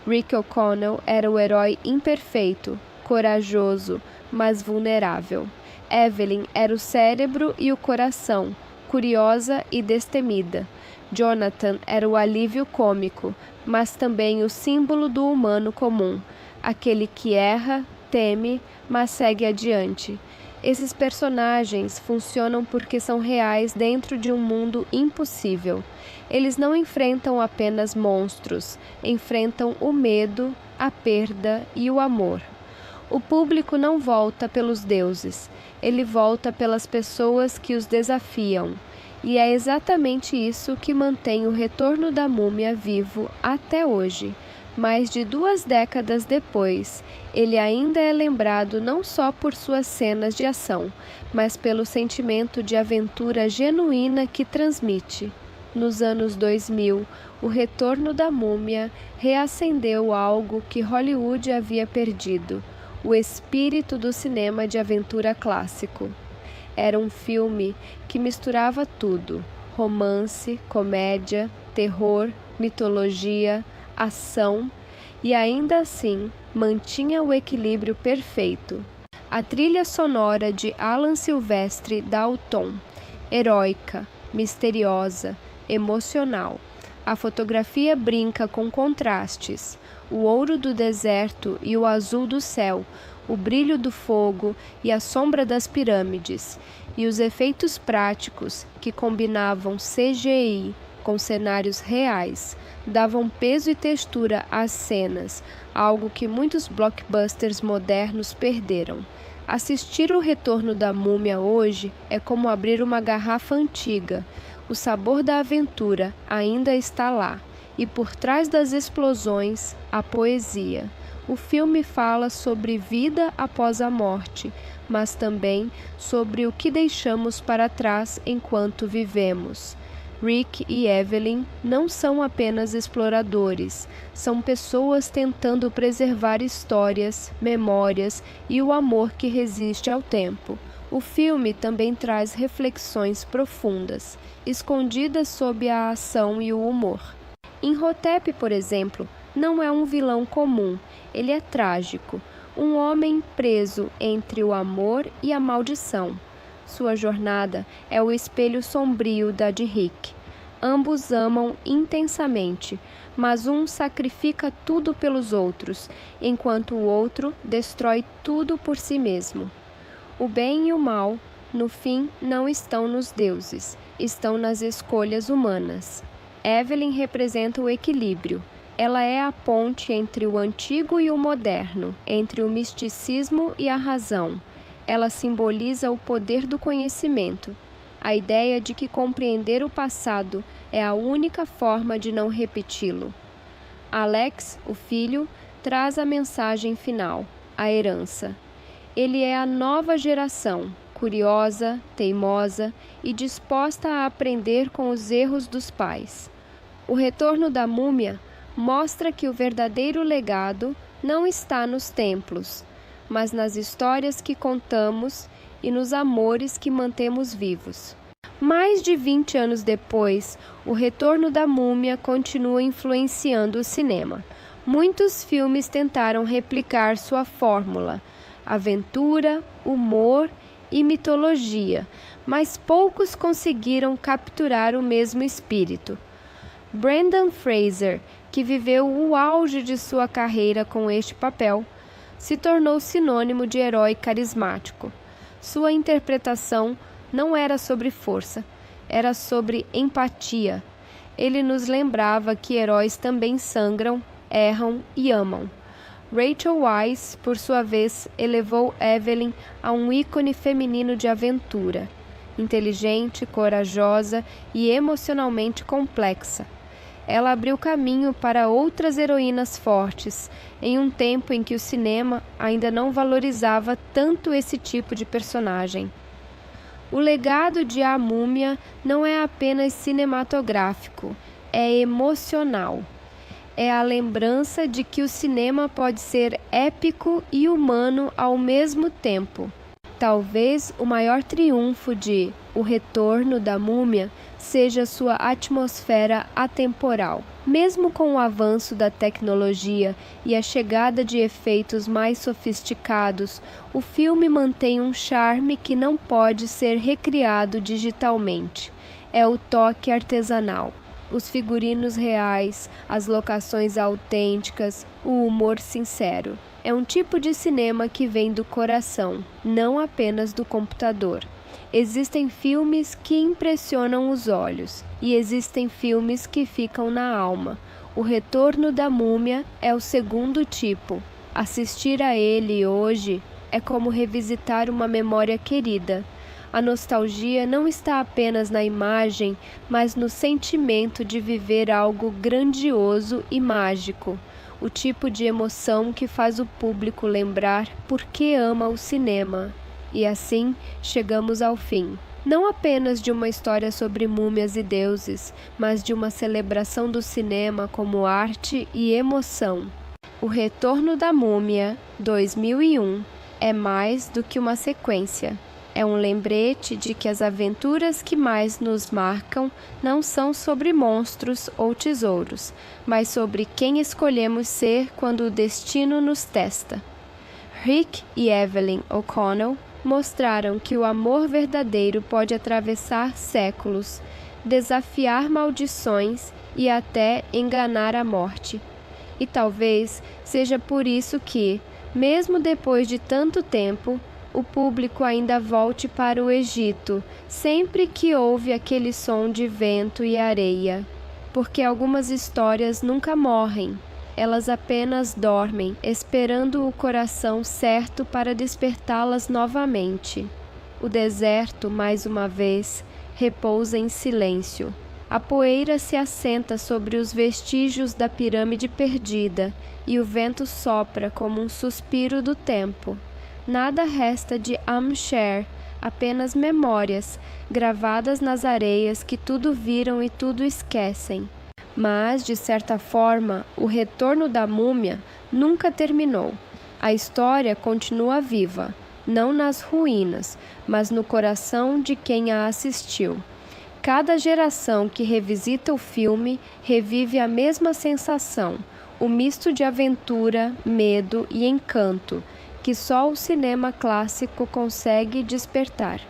Rick O'Connell era o herói imperfeito, corajoso, mas vulnerável. Evelyn era o cérebro e o coração, curiosa e destemida. Jonathan era o alívio cômico, mas também o símbolo do humano comum, aquele que erra, teme, mas segue adiante. Esses personagens funcionam porque são reais dentro de um mundo impossível. Eles não enfrentam apenas monstros, enfrentam o medo, a perda e o amor. O público não volta pelos deuses, ele volta pelas pessoas que os desafiam. E é exatamente isso que mantém o Retorno da Múmia vivo até hoje. Mais de 2 décadas depois, ele ainda é lembrado não só por suas cenas de ação, mas pelo sentimento de aventura genuína que transmite. Nos anos 2000, o Retorno da Múmia reacendeu algo que Hollywood havia perdido: o espírito do cinema de aventura clássico. Era um filme que misturava tudo: romance, comédia, terror, mitologia, ação, e ainda assim mantinha o equilíbrio perfeito. A trilha sonora de Alan Silvestre dá o tom: heróica, misteriosa, emocional. A fotografia brinca com contrastes: o ouro do deserto e o azul do céu, o brilho do fogo e a sombra das pirâmides, e os efeitos práticos, que combinavam CGI com cenários reais, davam peso e textura às cenas, algo que muitos blockbusters modernos perderam. Assistir o Retorno da Múmia hoje é como abrir uma garrafa antiga. O sabor da aventura ainda está lá, e por trás das explosões, a poesia. O filme fala sobre vida após a morte, mas também sobre o que deixamos para trás enquanto vivemos. Rick e Evelyn não são apenas exploradores, são pessoas tentando preservar histórias, memórias e o amor que resiste ao tempo. O filme também traz reflexões profundas, escondidas sob a ação e o humor. Imhotep, por exemplo, não é um vilão comum, ele é trágico, um homem preso entre o amor e a maldição. Sua jornada é o espelho sombrio da de Rick. Ambos amam intensamente, mas um sacrifica tudo pelos outros, enquanto o outro destrói tudo por si mesmo. O bem e o mal, no fim, não estão nos deuses, estão nas escolhas humanas. Evelyn representa o equilíbrio. Ela é a ponte entre o antigo e o moderno, entre o misticismo e a razão. Ela simboliza o poder do conhecimento, a ideia de que compreender o passado é a única forma de não repeti-lo. Alex, o filho, traz a mensagem final, a herança. Ele é a nova geração, curiosa, teimosa e disposta a aprender com os erros dos pais. O Retorno da Múmia mostra que o verdadeiro legado não está nos templos, mas nas histórias que contamos e nos amores que mantemos vivos. Mais de 20 anos depois, o Retorno da Múmia continua influenciando o cinema. Muitos filmes tentaram replicar sua fórmula: aventura, humor e mitologia, mas poucos conseguiram capturar o mesmo espírito. Brendan Fraser, que viveu o auge de sua carreira com este papel, se tornou sinônimo de herói carismático. Sua interpretação não era sobre força, era sobre empatia. Ele nos lembrava que heróis também sangram, erram e amam. Rachel Weisz, por sua vez, elevou Evelyn a um ícone feminino de aventura, inteligente, corajosa e emocionalmente complexa. Ela abriu caminho para outras heroínas fortes, em um tempo em que o cinema ainda não valorizava tanto esse tipo de personagem. O legado de A Múmia não é apenas cinematográfico, é emocional. É a lembrança de que o cinema pode ser épico e humano ao mesmo tempo. Talvez o maior triunfo de O Retorno da Múmia seja sua atmosfera atemporal. Mesmo com o avanço da tecnologia e a chegada de efeitos mais sofisticados, o filme mantém um charme que não pode ser recriado digitalmente. É o toque artesanal, os figurinos reais, as locações autênticas, o humor sincero. É um tipo de cinema que vem do coração, não apenas do computador. Existem filmes que impressionam os olhos e existem filmes que ficam na alma. O Retorno da Múmia é o segundo tipo. Assistir a ele hoje é como revisitar uma memória querida. A nostalgia não está apenas na imagem, mas no sentimento de viver algo grandioso e mágico. O tipo de emoção que faz o público lembrar por que ama o cinema. E assim chegamos ao fim. Não apenas de uma história sobre múmias e deuses, mas de uma celebração do cinema como arte e emoção. O Retorno da Múmia, 2001, é mais do que uma sequência. É um lembrete de que as aventuras que mais nos marcam não são sobre monstros ou tesouros, mas sobre quem escolhemos ser quando o destino nos testa. Rick e Evelyn O'Connell mostraram que o amor verdadeiro pode atravessar séculos, desafiar maldições e até enganar a morte. E talvez seja por isso que, mesmo depois de tanto tempo, o público ainda volte para o Egito sempre que ouve aquele som de vento e areia. Porque algumas histórias nunca morrem. Elas apenas dormem, esperando o coração certo para despertá-las novamente. O deserto, mais uma vez, repousa em silêncio. A poeira se assenta sobre os vestígios da pirâmide perdida e o vento sopra como um suspiro do tempo. Nada resta de Am-Sher, apenas memórias, gravadas nas areias que tudo viram e tudo esquecem. Mas, de certa forma, o Retorno da Múmia nunca terminou. A história continua viva, não nas ruínas, mas no coração de quem a assistiu. Cada geração que revisita o filme revive a mesma sensação, o misto de aventura, medo e encanto, que só o cinema clássico consegue despertar.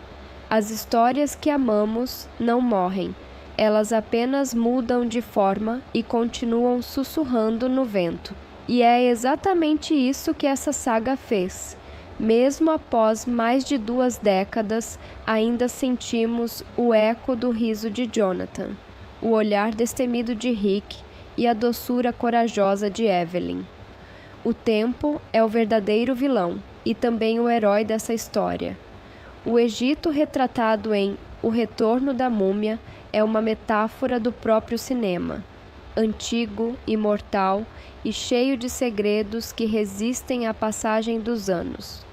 As histórias que amamos não morrem. Elas apenas mudam de forma e continuam sussurrando no vento. E é exatamente isso que essa saga fez. Mesmo após mais de 2 décadas, ainda sentimos o eco do riso de Jonathan, o olhar destemido de Rick e a doçura corajosa de Evelyn. O tempo é o verdadeiro vilão e também o herói dessa história. O Egito retratado em O Retorno da Múmia é uma metáfora do próprio cinema, antigo, imortal e cheio de segredos que resistem à passagem dos anos.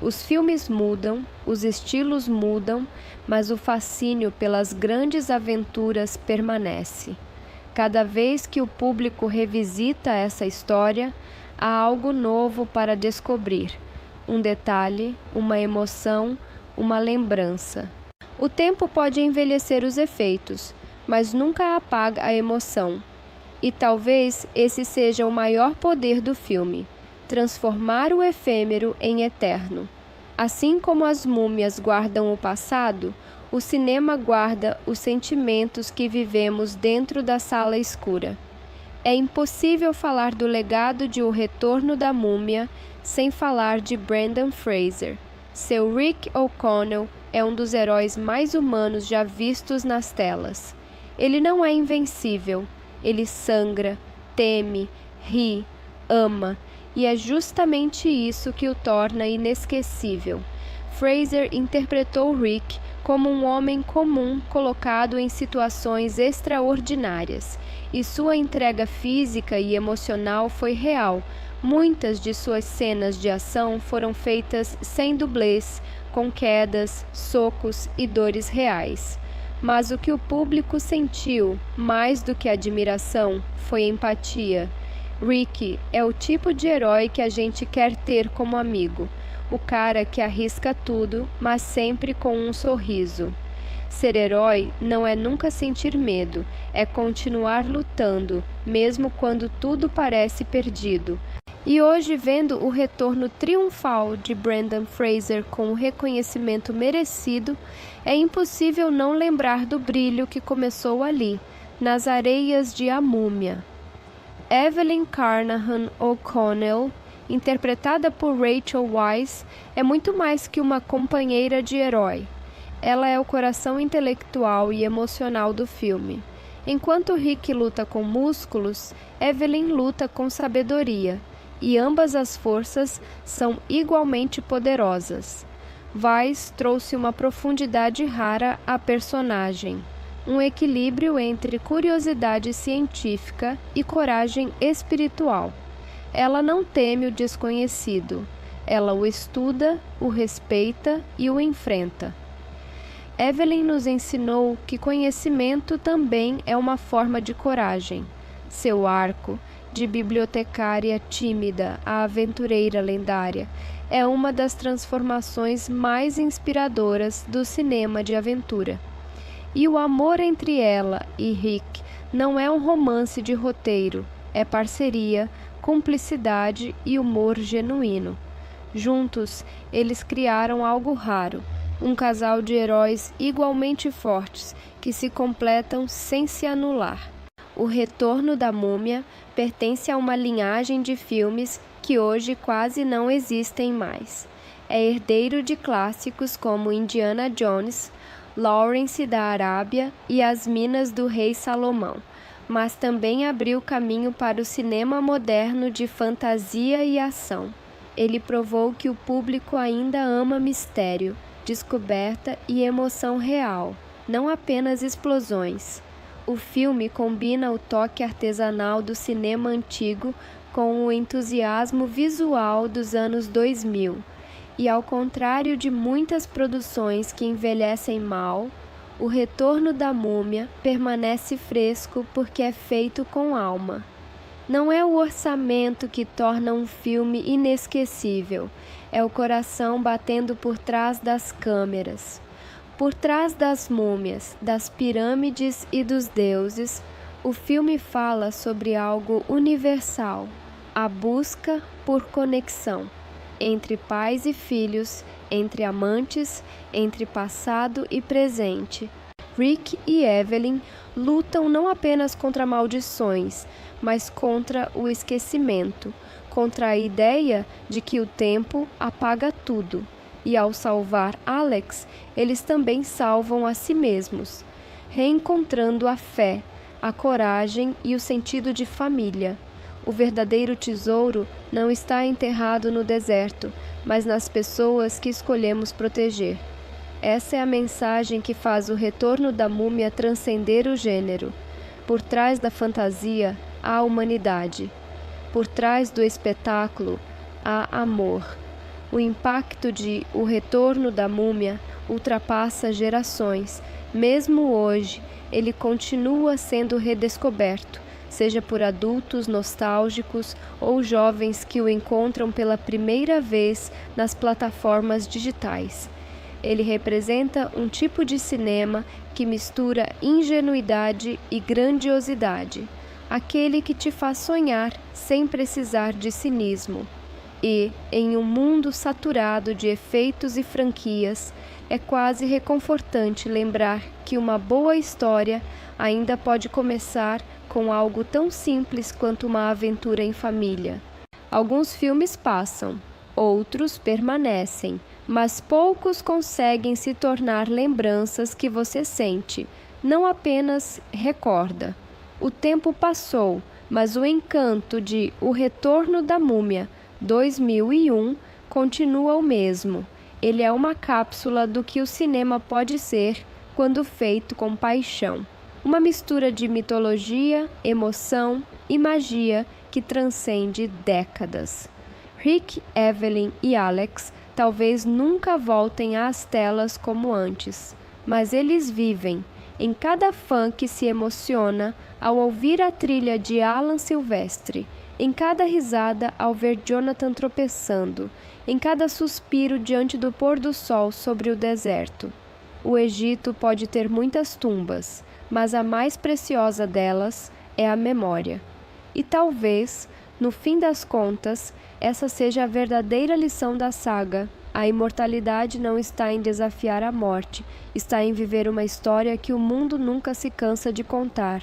Os filmes mudam, os estilos mudam, mas o fascínio pelas grandes aventuras permanece. Cada vez que o público revisita essa história, há algo novo para descobrir, um detalhe, uma emoção, uma lembrança. O tempo pode envelhecer os efeitos, mas nunca apaga a emoção. E talvez esse seja o maior poder do filme, transformar o efêmero em eterno. Assim como as múmias guardam o passado, o cinema guarda os sentimentos que vivemos dentro da sala escura. É impossível falar do legado de O Retorno da Múmia sem falar de Brendan Fraser. Seu Rick O'Connell é um dos heróis mais humanos já vistos nas telas. Ele não é invencível, ele sangra, teme, ri, ama, e é justamente isso que o torna inesquecível. Fraser interpretou Rick como um homem comum colocado em situações extraordinárias, e sua entrega física e emocional foi real. Muitas de suas cenas de ação foram feitas sem dublês, com quedas, socos e dores reais. Mas o que o público sentiu, mais do que admiração, foi empatia. Rick é o tipo de herói que a gente quer ter como amigo. O cara que arrisca tudo, mas sempre com um sorriso. Ser herói não é nunca sentir medo, é continuar lutando, mesmo quando tudo parece perdido. E hoje, vendo o retorno triunfal de Brendan Fraser com o reconhecimento merecido, é impossível não lembrar do brilho que começou ali, nas areias de A Múmia. Evelyn Carnahan O'Connell interpretada por Rachel Weisz, é muito mais que uma companheira de herói. Ela é o coração intelectual e emocional do filme. Enquanto Rick luta com músculos, Evelyn luta com sabedoria, e ambas as forças são igualmente poderosas. Weisz trouxe uma profundidade rara à personagem, um equilíbrio entre curiosidade científica e coragem espiritual. Ela não teme o desconhecido, ela o estuda, o respeita e o enfrenta. Evelyn nos ensinou que conhecimento também é uma forma de coragem. Seu arco, de bibliotecária tímida a aventureira lendária, é uma das transformações mais inspiradoras do cinema de aventura. E o amor entre ela e Rick não é um romance de roteiro, é parceria, cumplicidade e humor genuíno. Juntos, eles criaram algo raro, um casal de heróis igualmente fortes que se completam sem se anular. O Retorno da Múmia pertence a uma linhagem de filmes que hoje quase não existem mais. É herdeiro de clássicos como Indiana Jones, Lawrence da Arábia e As Minas do Rei Salomão, mas também abriu caminho para o cinema moderno de fantasia e ação. Ele provou que o público ainda ama mistério, descoberta e emoção real, não apenas explosões. O filme combina o toque artesanal do cinema antigo com o entusiasmo visual dos anos 2000, e ao contrário de muitas produções que envelhecem mal, O Retorno da Múmia permanece fresco porque é feito com alma. Não é o orçamento que torna um filme inesquecível, é o coração batendo por trás das câmeras. Por trás das múmias, das pirâmides e dos deuses, o filme fala sobre algo universal, a busca por conexão, entre pais e filhos, entre amantes, entre passado e presente. Rick e Evelyn lutam não apenas contra maldições, mas contra o esquecimento, contra a ideia de que o tempo apaga tudo. E ao salvar Alex, eles também salvam a si mesmos, reencontrando a fé, a coragem e o sentido de família. O verdadeiro tesouro não está enterrado no deserto, mas nas pessoas que escolhemos proteger. Essa é a mensagem que faz O Retorno da Múmia transcender o gênero. Por trás da fantasia há humanidade. Por trás do espetáculo há amor. O impacto de O Retorno da Múmia ultrapassa gerações. Mesmo hoje, ele continua sendo redescoberto, seja por adultos nostálgicos ou jovens que o encontram pela primeira vez nas plataformas digitais. Ele representa um tipo de cinema que mistura ingenuidade e grandiosidade, aquele que te faz sonhar sem precisar de cinismo. E, em um mundo saturado de efeitos e franquias, é quase reconfortante lembrar que uma boa história ainda pode começar com algo tão simples quanto uma aventura em família. Alguns filmes passam, outros permanecem, mas poucos conseguem se tornar lembranças que você sente, não apenas recorda. O tempo passou, mas o encanto de O Retorno da Múmia, 2001, continua o mesmo. Ele é uma cápsula do que o cinema pode ser quando feito com paixão. Uma mistura de mitologia, emoção e magia que transcende décadas. Rick, Evelyn e Alex talvez nunca voltem às telas como antes, mas eles vivem em cada fã que se emociona ao ouvir a trilha de Alan Silvestre, em cada risada ao ver Jonathan tropeçando, em cada suspiro diante do pôr do sol sobre o deserto. O Egito pode ter muitas tumbas, mas a mais preciosa delas é a memória. E talvez, no fim das contas, essa seja a verdadeira lição da saga. A imortalidade não está em desafiar a morte, está em viver uma história que o mundo nunca se cansa de contar.